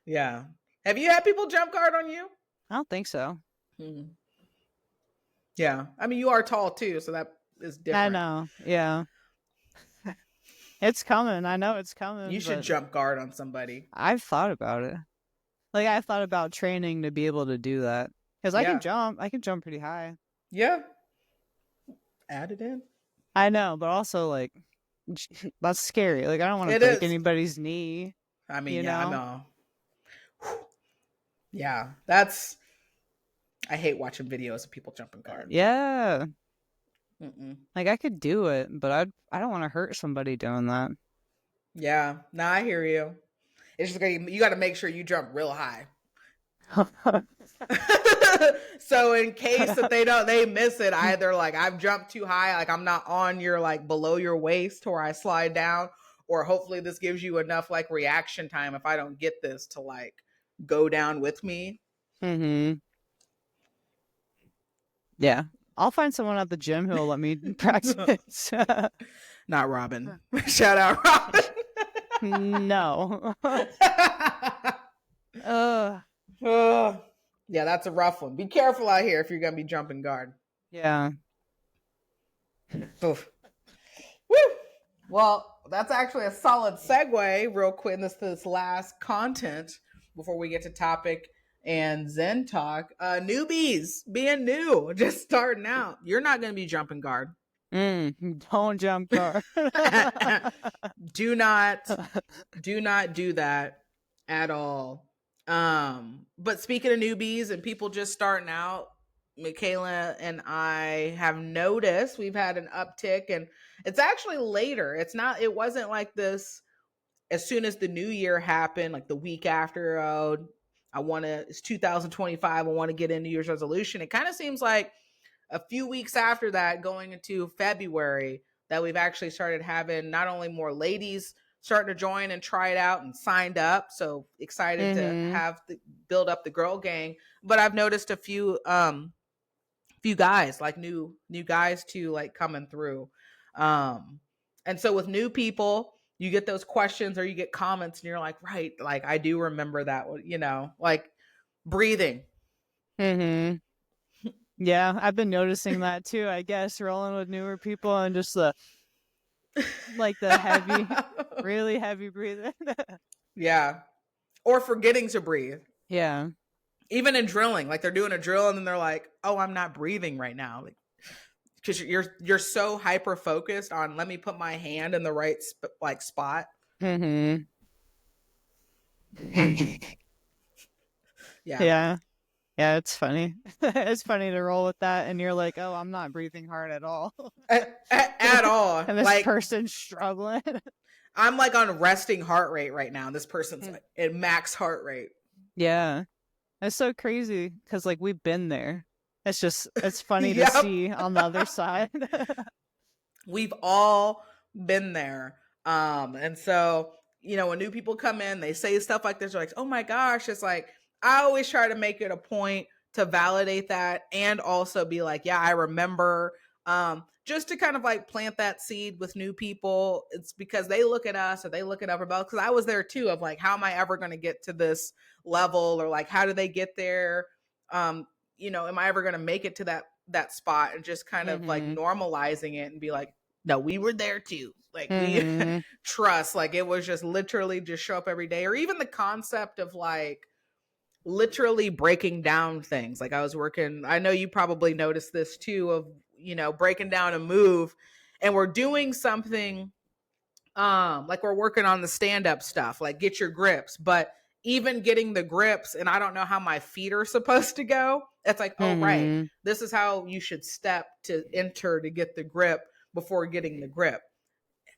Yeah. Have you had people jump guard on you? I don't think so. Yeah. I mean, you are tall too, so that is different. I know. Yeah. It's coming. I know it's coming. You should jump guard on somebody. I've thought about it. Like, I thought about training to be able to do that. Because I can jump. I can jump pretty high. Yeah. Add it in. I know, but also, like, that's scary. Like, I don't want to break anybody's knee. I mean, I know. Yeah, that's... I hate watching videos of people jumping guard. Yeah. Like, I could do it, but I don't want to hurt somebody doing that. Yeah. No, I hear you. It's just you got to make sure you jump real high. So in case that they miss it, either like I've jumped too high, like I'm not on your like below your waist or I slide down, or hopefully this gives you enough like reaction time if I don't get this to like go down with me. Yeah. I'll find someone at the gym who will let me practice. Not Robin. Shout out Robin. No. Yeah, that's a rough one. Be careful out here if you're going to be jumping guard. Yeah. Oof. Woo! Well, that's actually a solid segue real quick into this last content before we get to topic and Zen talk. Newbies, being new, just starting out. You're not going to be jumping guard. Don't jump guard. Do not do that at all. But speaking of newbies and people just starting out, Michaela and I have noticed we've had an uptick, and it's actually later. It wasn't like this as soon as the new year happened, like the week after, it's 2025, I want to get a New Year's resolution. It kind of seems like a few weeks after that, going into February, that we've actually started having not only more ladies starting to join and try it out and signed up. So excited to build up the girl gang. But I've noticed a few few guys, like new guys too, like coming through. And so with new people, you get those questions or you get comments and you're like, right, like I do remember that, you know, like breathing. Mm-hmm. Yeah, I've been noticing that too, I guess, rolling with newer people and just the heavy, really heavy breathing. Yeah. Or forgetting to breathe. Yeah. Even in drilling, like they're doing a drill and then they're like, oh, I'm not breathing right now. Like, because you're so hyper focused on, let me put my hand in the right spot. Mm-hmm. Yeah. Yeah, it's funny. It's funny to roll with that, and you're like, oh, I'm not breathing hard at all. At all. And this like, person's struggling. I'm like on resting heart rate right now. This person's like at max heart rate. Yeah. It's so crazy because, like, we've been there. It's funny to see on the other side. We've all been there. And so, you know, when new people come in, they say stuff like this, they're like, oh my gosh, it's like, I always try to make it a point to validate that and also be like, yeah, I remember, just to kind of like plant that seed with new people. It's because they look at us or they look at Upper Bell, because I was there too, of like, how am I ever going to get to this level, or like, how do they get there? You know, am I ever going to make it to that spot? And just kind of like normalizing it and be like, no, we were there too. Like we trust, like it was just literally just show up every day. Or even the concept of like literally breaking down things. Like I was working, I know you probably noticed this too, of, you know, breaking down a move, and we're doing something, like we're working on the stand-up stuff, like get your grips, but even getting the grips, and I don't know how my feet are supposed to go. It's like, oh, right, this is how you should step to enter to get the grip before getting the grip.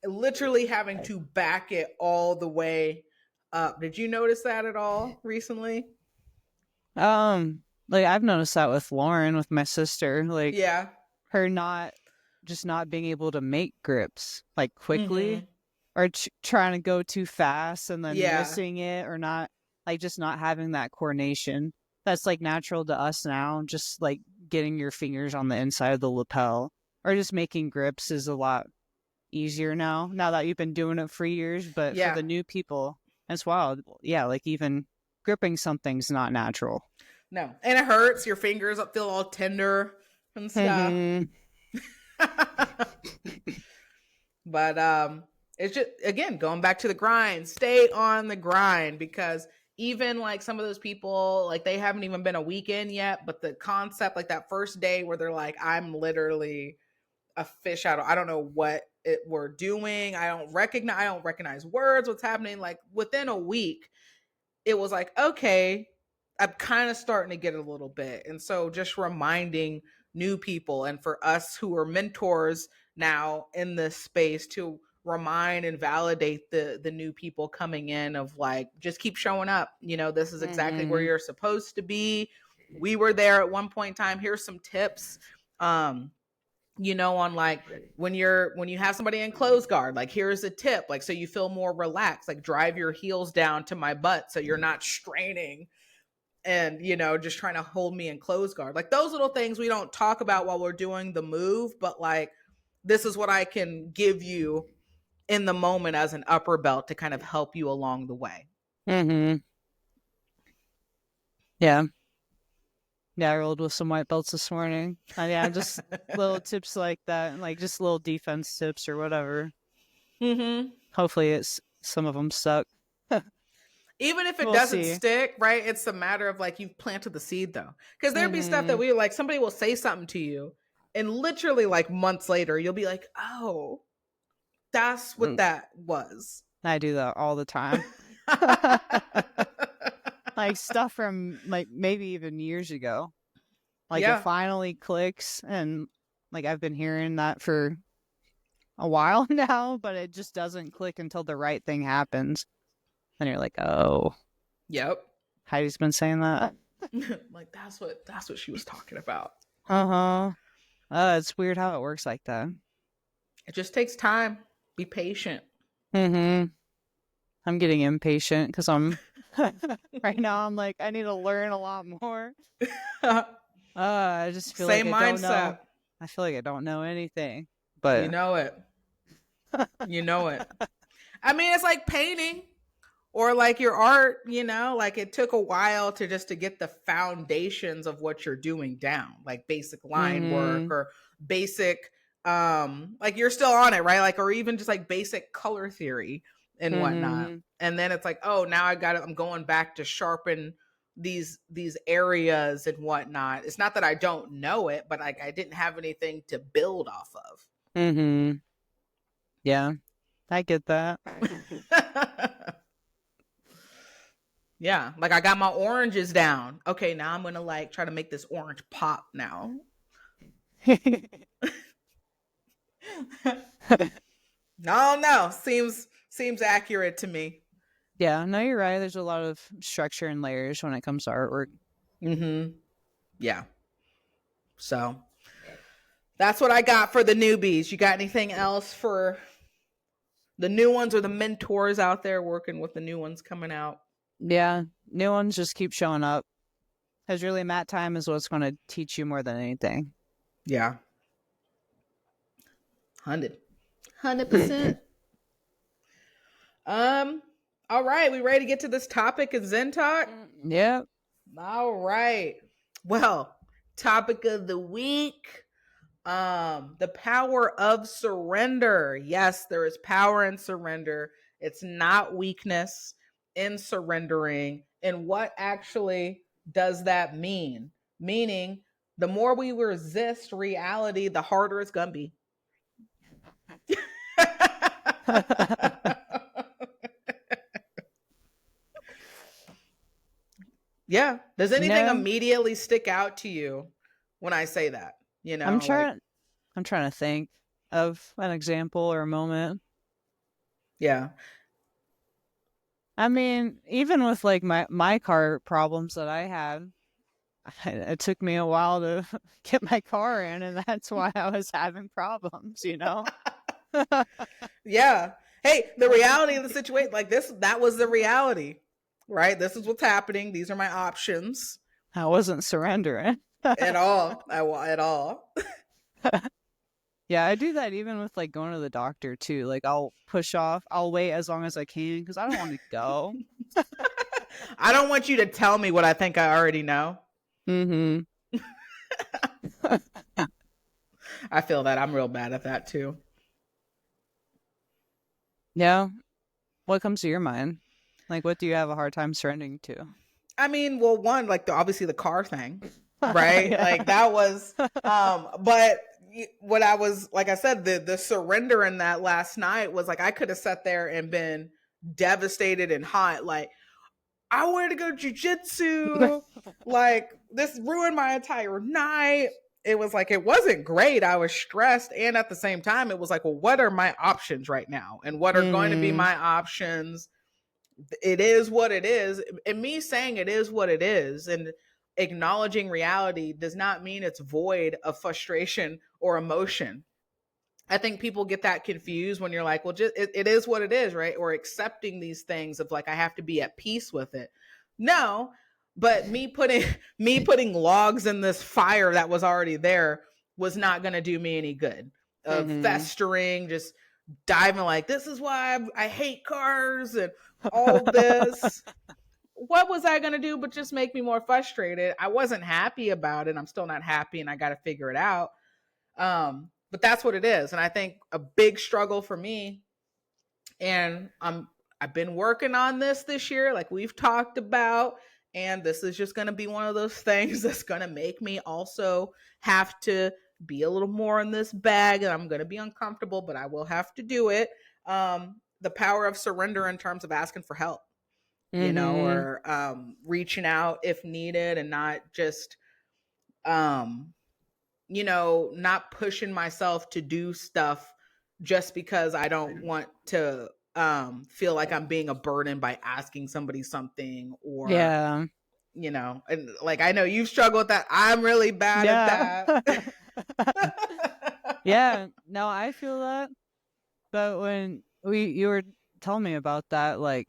Literally having to back it all the way up. Did you notice that at all recently? Like I've noticed that with Lauren, with my sister, like her not being able to make grips like quickly, or trying to go too fast and then missing it, or not, like just not having that coordination that's like natural to us now. Just like getting your fingers on the inside of the lapel or just making grips is a lot easier now that you've been doing it for years. But for the new people, it's wild. Yeah, like even gripping something's not natural. No, and it hurts. Your fingers feel all tender and stuff. But it's just, again, going back to the grind. Stay on the grind, because even like some of those people, like they haven't even been a weekend yet, but the concept, like that first day where they're like, I'm literally a fish out of, I don't know what we're doing. I don't recognize words, what's happening. Like within a week, it was like, okay, I'm kind of starting to get a little bit. And so just reminding new people, and for us who are mentors now in this space, to remind and validate the new people coming in, of like, just keep showing up. You know, this is exactly where you're supposed to be. We were there at one point in time. Here's some tips. You know, on like when you have somebody in close guard, like here's a tip, like so you feel more relaxed, like drive your heels down to my butt so you're not straining and, you know, just trying to hold me in close guard. Like those little things we don't talk about while we're doing the move, but like this is what I can give you in the moment as an upper belt to kind of help you along the way. Yeah. Yeah, I rolled with some white belts this morning. Yeah, just little tips like that, like just little defense tips or whatever. Hopefully some of them stuck. Even if it doesn't stick, right? It's a matter of like, you've planted the seed though. Because there'd be stuff that we like, somebody will say something to you and literally like months later, you'll be like, oh, that's what that was. I do that all the time. Like stuff from like maybe even years ago. Like it finally clicks, and like I've been hearing that for a while now, but it just doesn't click until the right thing happens. And you're like, oh. Yep. Heidi's been saying that. Like that's what she was talking about. It's weird how it works like that. It just takes time. Be patient. I'm getting impatient because I'm right now I'm like, I need to learn a lot more. I just feel Same like I don't mindset. know. I feel like I don't know anything, but You know it. You know it. I mean, it's like painting or like your art, you know, like it took a while to get the foundations of what you're doing down, like basic line work or basic, like you're still on it, right? Like, or even just like basic color theory and whatnot. And then it's like, oh, now I'm going back to sharpen these areas and whatnot. It's not that I don't know it, but like I didn't have anything to build off of. Yeah, I get that. Yeah, like I got my oranges down. Okay, now I'm gonna like try to make this orange pop now. No, seems accurate to me. Yeah, no, you're right. There's a lot of structure and layers when it comes to artwork. Yeah. So that's what I got for the newbies. You got anything else for the new ones or the mentors out there working with the new ones coming out? Yeah, new ones just keep showing up. Because really, mat time is what's going to teach you more than anything. Yeah. 100%. All right, we ready to get to this topic in Zen Talk? Yep. All right. Well, topic of the week. The power of surrender. Yes, there is power in surrender. It's not weakness in surrendering. And what actually does that mean? Meaning, the more we resist reality, the harder it's gonna be. Yeah. Does anything immediately stick out to you when I say that? You know, I'm trying to think of an example or a moment. Yeah. I mean, even with like my car problems that I had, it took me a while to get my car in, and that's why I was having problems, you know? Yeah. Hey, the reality of the situation, like that was the reality, right? This is what's happening. These are my options. I wasn't surrendering. At all. At all. Yeah, I do that even with like going to the doctor too. Like I'll wait as long as I can because I don't want to go. I don't want you to tell me what I think I already know. I feel that. I'm real bad at that too. Yeah. What comes to your mind? Like, what do you have a hard time surrendering to? I mean, well, one, like obviously the car thing, right? Yeah. Like that was, but what I was, like I said, the surrender in that last night was like, I could have sat there and been devastated and hot. Like, I wanted to go jiu-jitsu. Like, this ruined my entire night. It was like, it wasn't great. I was stressed. And at the same time, it was like, well, what are my options right now? And what are going to be my options? It is what it is. And me saying it is what it is and acknowledging reality does not mean it's void of frustration or emotion. I think people get that confused when you're like, well, just it is what it is, right? Or accepting these things of like, I have to be at peace with it. No, but me putting logs in this fire that was already there was not going to do me any good. Festering, just diving like, this is why I hate cars and all this. What was I going to do but just make me more frustrated? I wasn't happy about it. I'm still not happy and I got to figure it out. But that's what it is. And I think a big struggle for me, and I've been working on this year, like we've talked about, and this is just going to be one of those things that's going to make me also have to be a little more in this bag, and I'm going to be uncomfortable, but I will have to do it. The power of surrender in terms of asking for help, you know, or reaching out if needed, and not just you know, not pushing myself to do stuff just because I don't want to feel like I'm being a burden by asking somebody something, or you know, and like I know you've struggled with that. I'm really bad at that. Yeah, no, I feel that. But when you were telling me about that, like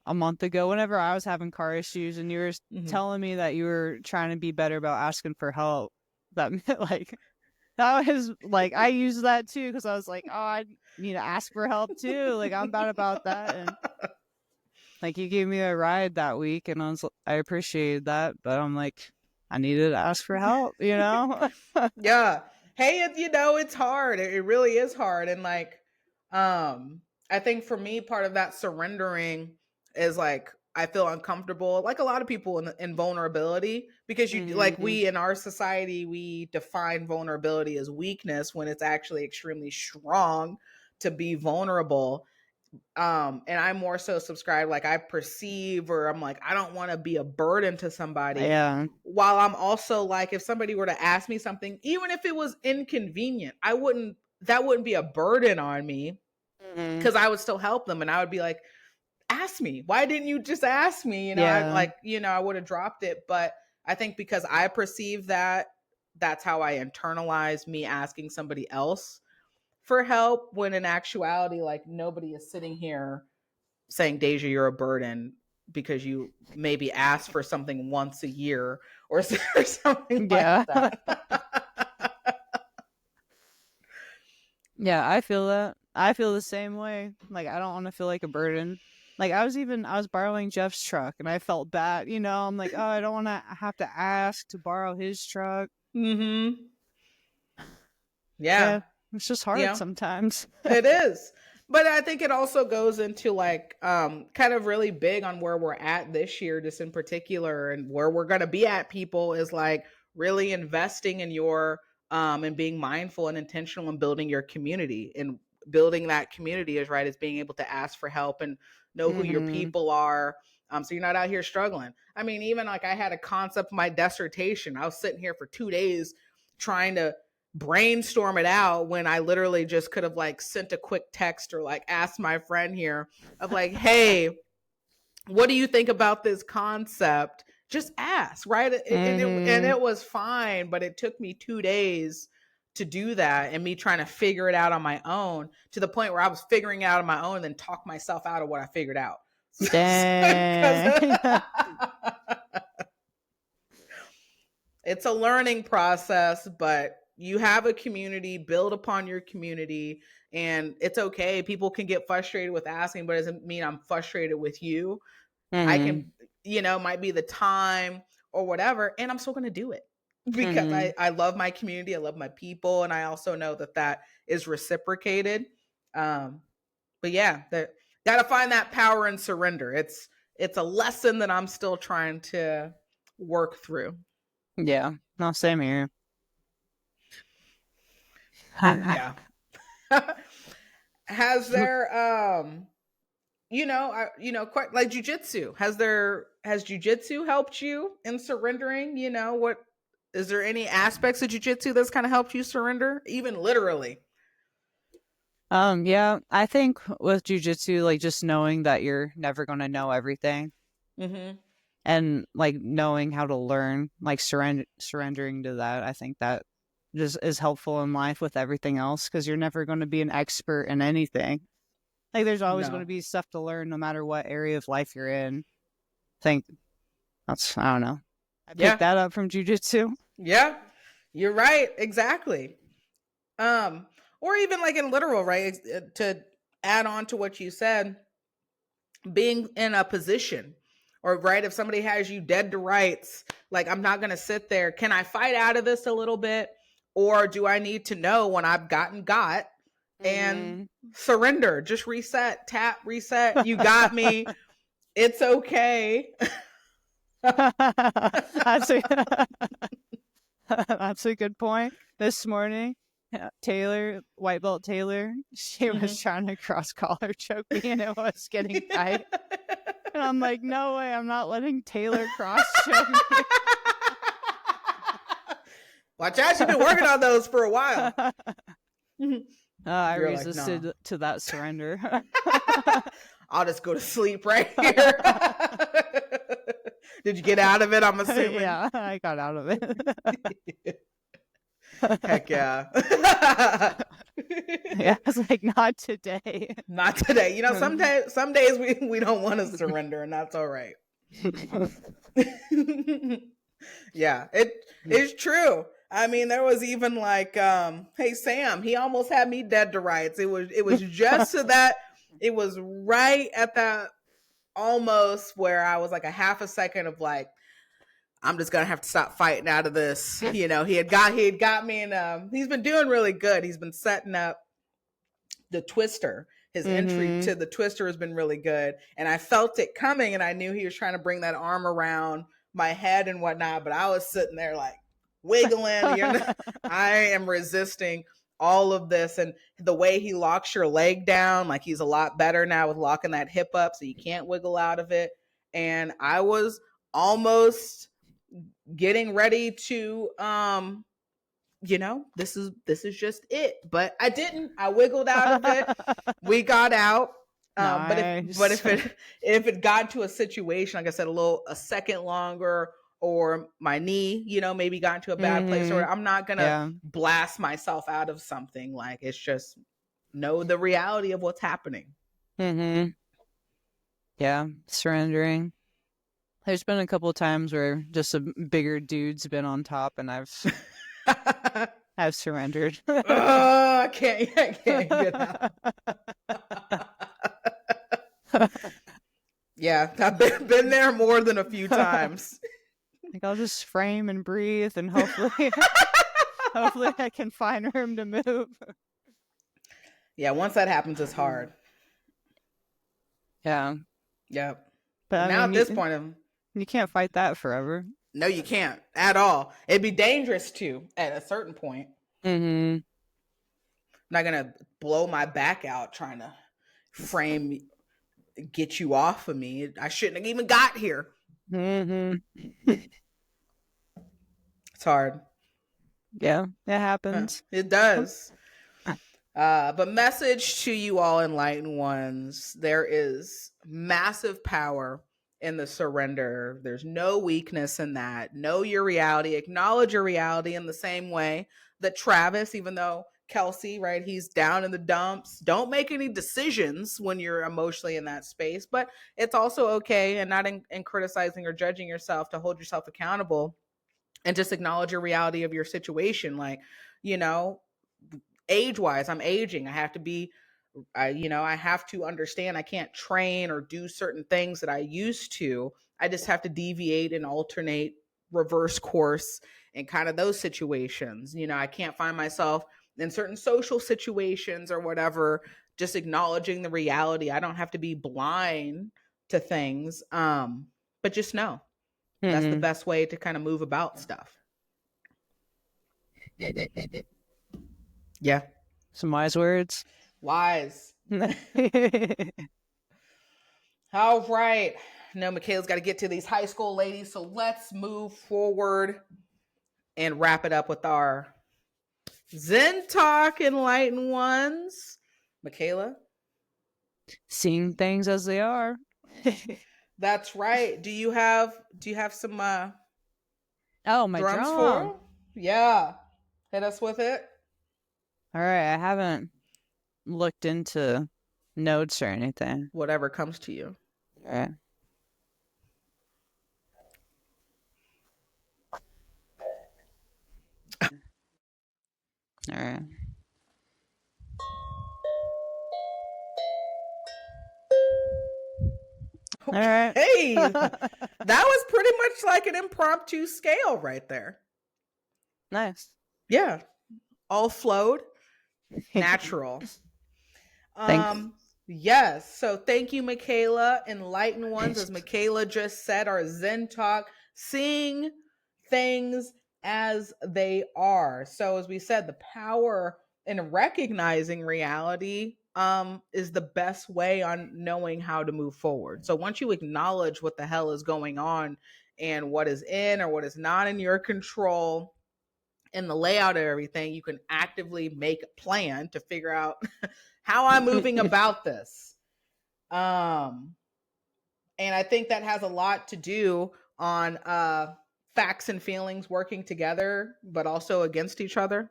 a month ago, whenever I was having car issues, and you were telling me that you were trying to be better about asking for help. That meant like, that was like, I used that too, because I was like, oh, I need to ask for help too. Like, I'm bad about that. And like, you gave me a ride that week, and I appreciated that, but I'm like, I needed to ask for help, you know? Yeah. Hey, you know, it's hard. It really is hard. And like, I think for me, part of that surrendering is like, I feel uncomfortable, like a lot of people in vulnerability, because like we in our society, we define vulnerability as weakness when it's actually extremely strong to be vulnerable. And I more so subscribe, like I perceive, or I'm like, I don't want to be a burden to somebody. Yeah. While I'm also like, if somebody were to ask me something, even if it was inconvenient, that wouldn't be a burden on me, because I would still help them. And I would be like, ask me, why didn't you just ask me? You know, I would have dropped it. But I think because I perceive that, that's how I internalize me asking somebody else for help, when in actuality, like, nobody is sitting here saying, Deja, you're a burden, because you maybe ask for something once a year or something like that. Yeah, I feel that. I feel the same way. Like, I don't want to feel like a burden. Like, I was borrowing Jeff's truck, and I felt bad, you know? I'm like, oh, I don't want to have to ask to borrow his truck. Yeah. It's just hard sometimes. It is. But I think it also goes into like, kind of really big on where we're at this year, just in particular, and where we're going to be at, people, is like really investing in your, and being mindful and intentional in building your community. And building that community is being able to ask for help and know who your people are. So you're not out here struggling. I mean, even like I had a concept of my dissertation. I was sitting here for 2 days trying to brainstorm it out, when I literally just could have like sent a quick text or like asked my friend here of like, hey, what do you think about this concept? Just ask, right? And it was fine, but it took me 2 days to do that, and me trying to figure it out on my own, to the point where I was figuring it out on my own and then talk myself out of what I figured out. Dang. It's a learning process, but you have a community, build upon your community, and it's okay. People can get frustrated with asking, but it doesn't mean I'm frustrated with you. I can, might be the time or whatever, and I'm still going to do it, because I love my community. I love my people. And I also know that is reciprocated. But yeah, got to find that power and surrender. It's a lesson that I'm still trying to work through. Yeah, no, same here. Yeah. Has there, quite like jujitsu, has jujitsu helped you in surrendering? What is there any aspects of jujitsu that's kind of helped you surrender, even literally? Yeah, I think with jujitsu, like, just knowing that you're never going to know everything, and like knowing how to learn, like surrendering to that, I think that just is helpful in life with everything else, because you're never going to be an expert in anything. Like, there's always going to be stuff to learn, no matter what area of life you're in. I don't know. I picked that up from jujitsu. Yeah, you're right. Exactly. Or even like in literal, right? To add on to what you said, being in a position, or right, if somebody has you dead to rights, like, I'm not going to sit there. Can I fight out of this a little bit? Or do I need to know when I've got and surrender? Just reset, tap, reset. You got me. It's okay. That's a good point. This morning, Taylor, white belt Taylor, she was trying to cross collar choke me, and it was getting tight. And I'm like, no way, I'm not letting Taylor cross choke me. Watch out, you've been working on those for a while. I resisted to that surrender. I'll just go to sleep right here. Did you get out of it? I'm assuming. Yeah, I got out of it. Heck yeah. Yeah, it's like, not today. Not today. You know, some days we don't want to surrender, and that's all right. Yeah, it's true. I mean, there was even like, hey Sam, he almost had me dead to rights. It was just so that it was right at that almost where I was like a half a second of like, I'm just gonna have to stop fighting out of this. You know, he had got me in. He's been doing really good. He's been setting up the twister. His entry to the twister has been really good, and I felt it coming, and I knew he was trying to bring that arm around my head and whatnot. But I was sitting there like wiggling. I am resisting all of this, and the way he locks your leg down, like he's a lot better now with locking that hip up, so you can't wiggle out of it. And I was almost getting ready to you know, this is just it, but I didn't. I wiggled out of it. We got out. Nice. But if it got to a situation, like I said, a second longer, or my knee, you know, maybe got into a bad place, or I'm not gonna blast myself out of something. Like, it's just know the reality of what's happening. Yeah, surrendering. There's been a couple of times where just a bigger dude's been on top, and I've surrendered. I can't get out. Yeah, I've been there more than a few times. Like, I'll just frame and breathe, and hopefully I can find room to move. Yeah, once that happens, it's hard. Yeah. Yep. But now, I mean, at this point, you can't fight that forever. No, you can't at all. It'd be dangerous to at a certain point. I'm not gonna blow my back out trying to get you off of me. I shouldn't have even got here. It's hard. Yeah, it happens. It does. But message to you all enlightened ones: there is massive power in the surrender. There's no weakness in that. Know your reality. Acknowledge your reality in the same way that Travis, even though Kelce, right, he's down in the dumps. Don't make any decisions when you're emotionally in that space, but it's also okay, and not in criticizing or judging yourself, to hold yourself accountable and just acknowledge your reality of your situation. Like, you know, age-wise, I'm aging. I have to understand I can't train or do certain things that I used to. I just have to deviate and alternate, reverse course in kind of those situations. You know, I can't find myself in certain social situations or whatever, just acknowledging the reality. I don't have to be blind to things, but just know that's the best way to kind of move about stuff. Yeah. Some wise words. Wise. All right. Now Michaela's got to get to these high school ladies, so let's move forward and wrap it up with our Zen Talk, enlightened ones. Michaela? Seeing things as they are. That's right. Do you have some my drums for? Yeah. Hit us with it. All right. I haven't looked into notes or anything. Whatever comes to you. All right. All right. Okay. All right. Hey, that was pretty much like an impromptu scale right there. Nice. Yeah. All flowed. Natural. Thanks. Yes. So thank you, Michaela. Enlightened ones, as Michaela just said, our Zen Talk, seeing things as they are. So as we said, the power in recognizing reality is the best way on knowing how to move forward. So once you acknowledge what the hell is going on and what is in or what is not in your control and the layout of everything, you can actively make a plan to figure out how I'm moving about this. And I think that has a lot to do on facts and feelings working together, but also against each other.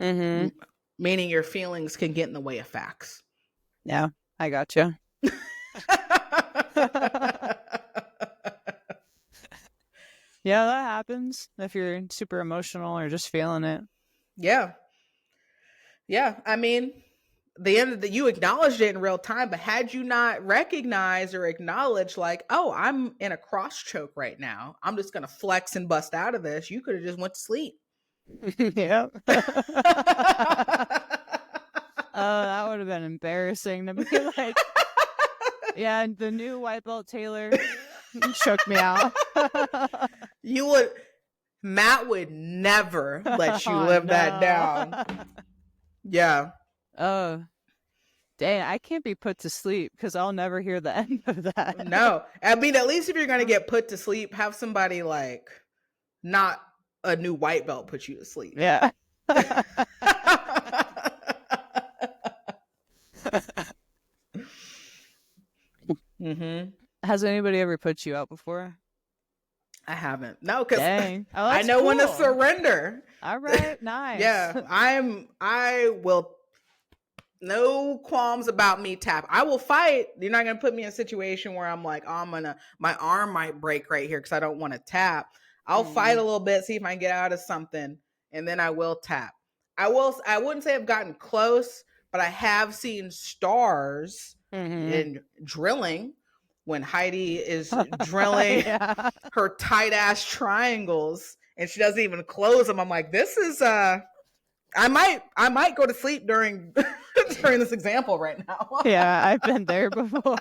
Mm-hmm. Meaning your feelings can get in the way of facts. Yeah, I gotcha. Yeah, that happens if you're super emotional or just feeling it. Yeah. Yeah. I mean, the end of the, you acknowledged it in real time, but had you not recognized or acknowledged, like, oh, I'm in a cross choke right now, I'm just gonna flex and bust out of this, you could have just went to sleep. Yep. Oh, that would have been embarrassing to be like, yeah, the new white belt Taylor shook me out. Matt would never let you live that down. Yeah. Oh, dang, I can't be put to sleep because I'll never hear the end of that. No. I mean, at least if you're going to get put to sleep, have somebody like not a new white belt put you to sleep. Yeah. Mm-hmm. Has anybody ever put you out before? I haven't. No, because I know cool. when to surrender. All right, nice. Yeah, I will. No qualms about me tap. I will fight. You're not gonna put me in a situation where I'm like, oh, my arm might break right here because I don't want to tap. I'll fight a little bit, see if I can get out of something, and then I will tap. I wouldn't say I've gotten close, but I have seen stars in drilling when Heidi is drilling her tight ass triangles and she doesn't even close them. I'm like, this is I might go to sleep during this example right now. Yeah, I've been there before.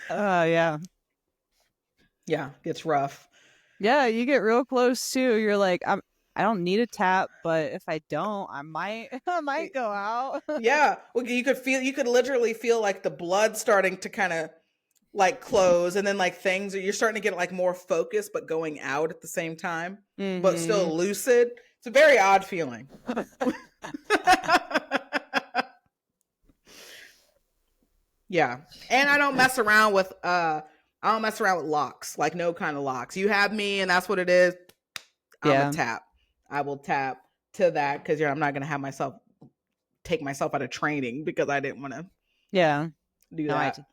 Yeah. Yeah, it's rough. Yeah, you get real close too. You're like, I don't need a tap, but if I don't, I might go out. Yeah. Well, you could literally feel like the blood starting to kind of like close, and then like you're starting to get like more focused but going out at the same time, but still lucid. It's a very odd feeling. Yeah. And I don't mess around with locks, like no kind of locks. You have me and that's what it is. I'm a tap. I will tap to that because I'm not gonna have take myself out of training because I didn't want to do that.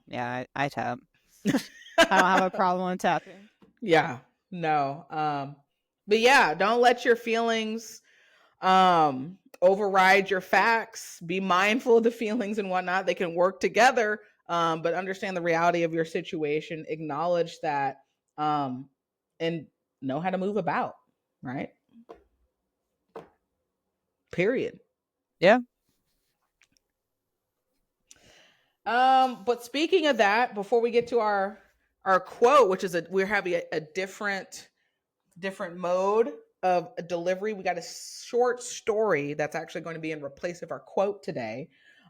I tap. I don't have a problem with tapping. Yeah. No. But yeah, don't let your feelings override your facts. Be mindful of the feelings and whatnot. They can work together, but understand the reality of your situation, acknowledge that, and know how to move about, right? Period. Yeah. But speaking of that, before we get to our quote, which is we're having a different mode of a delivery. We got a short story that's actually going to be in replace of our quote today.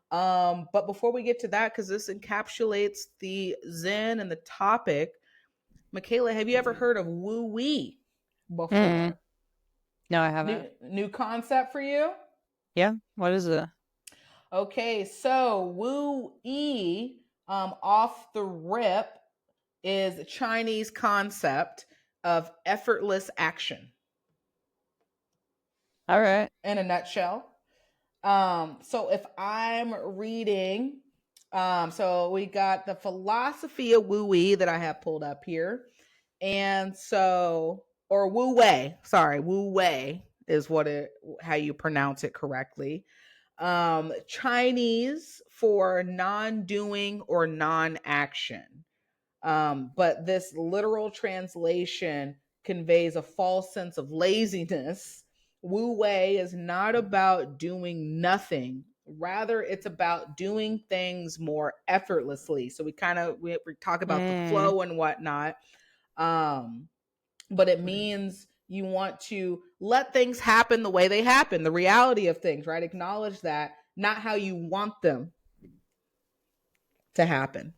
But before we get to that, because this encapsulates the Zen and the topic, Michaela, have you ever heard of Wu Wei before? No, I haven't. New concept for you? Yeah. What is it? Okay, so Wu Wei, off the rip, is a Chinese concept of effortless action. All right. In a nutshell. So if I'm reading, so we got the philosophy of Wu Wei that I have pulled up here. And so, or Wu Wei, sorry, Wu Wei is how you pronounce it correctly. Chinese for non-doing or non-action. But this literal translation conveys a false sense of laziness. Wu Wei is not about doing nothing. Rather, it's about doing things more effortlessly. So we talk about the flow and whatnot. But it means you want to let things happen the way they happen, the reality of things, right? Acknowledge that, not how you want them to happen.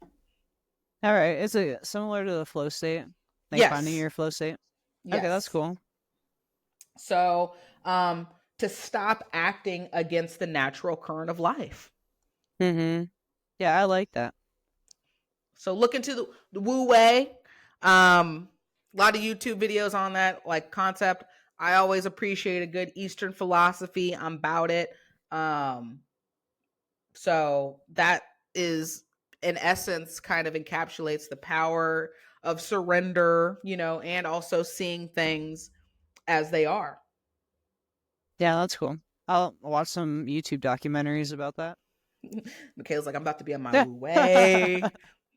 All right. Is it similar to the flow state? Like finding your flow state? Yes. Okay, that's cool. So, to stop acting against the natural current of life. Yeah, I like that. So look into the Wu Wei. A lot of YouTube videos on that like concept. I always appreciate a good Eastern philosophy. I'm about it. So that is, in essence, kind of encapsulates the power of surrender, and also seeing things as they are. Yeah, that's cool. I'll watch some YouTube documentaries about that. Michaela's like, I'm about to be on my Wu Wei.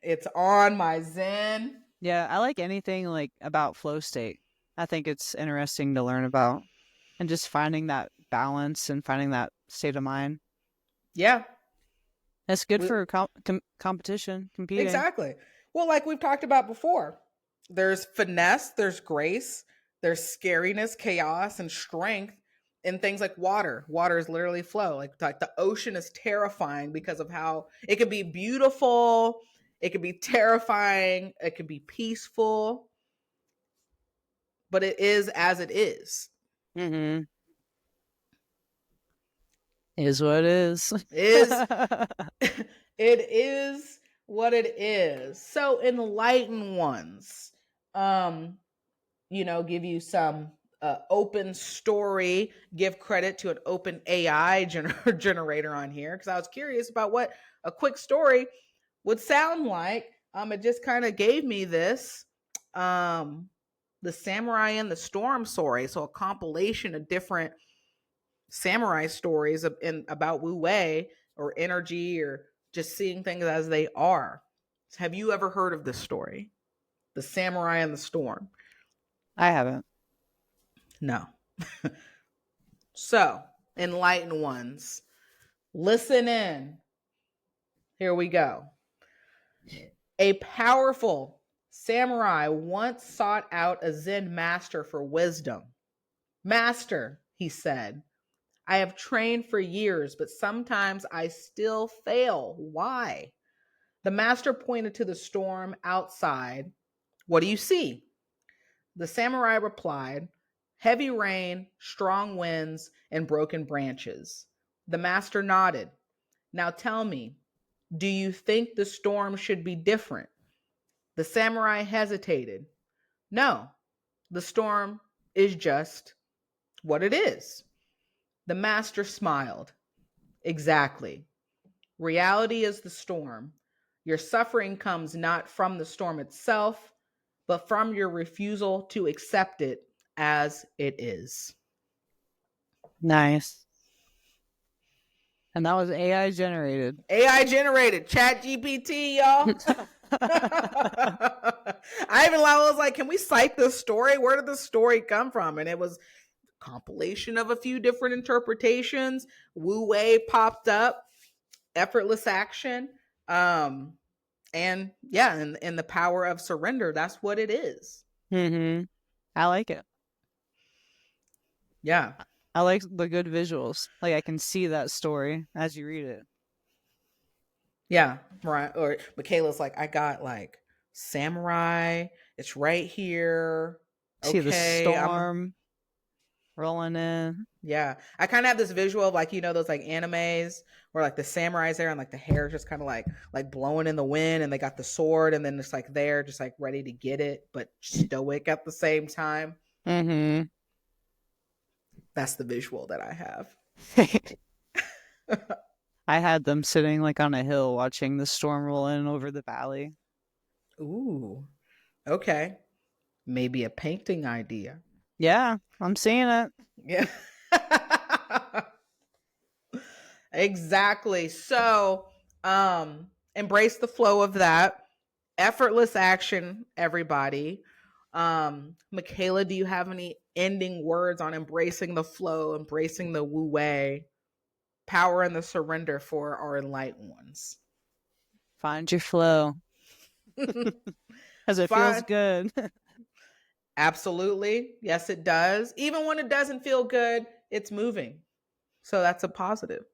It's on my Zen. Yeah, I like anything like about flow state. I think it's interesting to learn about, and just finding that balance and finding that state of mind. Yeah. It's good for competition, competing. Exactly. Well, like we've talked about before, there's finesse, there's grace, there's scariness, chaos, and strength in things like water. Water is literally flow. Like the ocean is terrifying because of how it can be beautiful, it can be terrifying, it can be peaceful, but it is as it is. Mm-hmm. Is what it is. It is what it is. So enlightened ones, give you some open story, give credit to an open AI generator on here, because I was curious about what a quick story would sound like. It just kind of gave me this, the Samurai and the Storm story. So a compilation of different samurai stories about Wu Wei or energy or just seeing things as they are. Have you ever heard of this story? The Samurai and the Storm? I haven't. No. So, enlightened ones, listen in. Here we go. A powerful samurai once sought out a Zen master for wisdom. Master, he said, I have trained for years, but sometimes I still fail. Why? The master pointed to the storm outside. What do you see? The samurai replied, heavy rain, strong winds, and broken branches. The master nodded. Now tell me, do you think the storm should be different? The samurai hesitated. No, the storm is just what it is. The master smiled. Exactly. Reality is the storm. Your suffering comes not from the storm itself, but from your refusal to accept it as it is. Nice. And that was AI generated. AI generated. Chat GPT, y'all. I was like, can we cite this story? Where did this story come from? And it was a compilation of a few different interpretations. Wu Wei popped up. Effortless action. And yeah, and the power of surrender. That's what it is. Mm-hmm. I like it. Yeah. I like the good visuals. Like I can see that story as you read it. Yeah, right. Or Michaela's like, I got like samurai. It's right here. See the storm rolling in. Yeah. I kind of have this visual of like, those like animes where like the samurai's there and like the hair is just kind of like blowing in the wind and they got the sword and then it's like they're just like ready to get it, but stoic at the same time. Mm-hmm. That's the visual that I have. I had them sitting like on a hill watching the storm roll in over the valley. Ooh. Okay. Maybe a painting idea. Yeah, I'm seeing it. Yeah. Exactly. So, embrace the flow of that. Effortless action, everybody. Michaela, do you have any ending words on embracing the flow, embracing the Wu Wei, power and the surrender for our enlightened ones? Find your flow. Because it feels good. Absolutely. Yes, it does. Even when it doesn't feel good, it's moving. So that's a positive.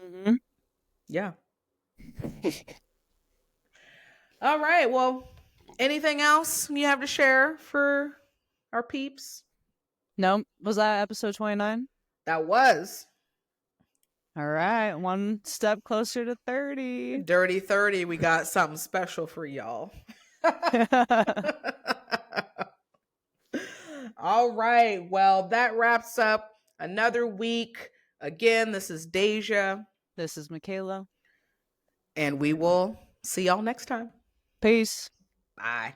Mm-hmm. Yeah. All right. Well, anything else you have to share for our peeps? No, was that episode 29? That was. All right, one step closer to 30. Dirty 30, we got something special for y'all. All right, well, that wraps up another week. Again, this is Deja. This is Michaela. And we will see y'all next time. Peace. Bye.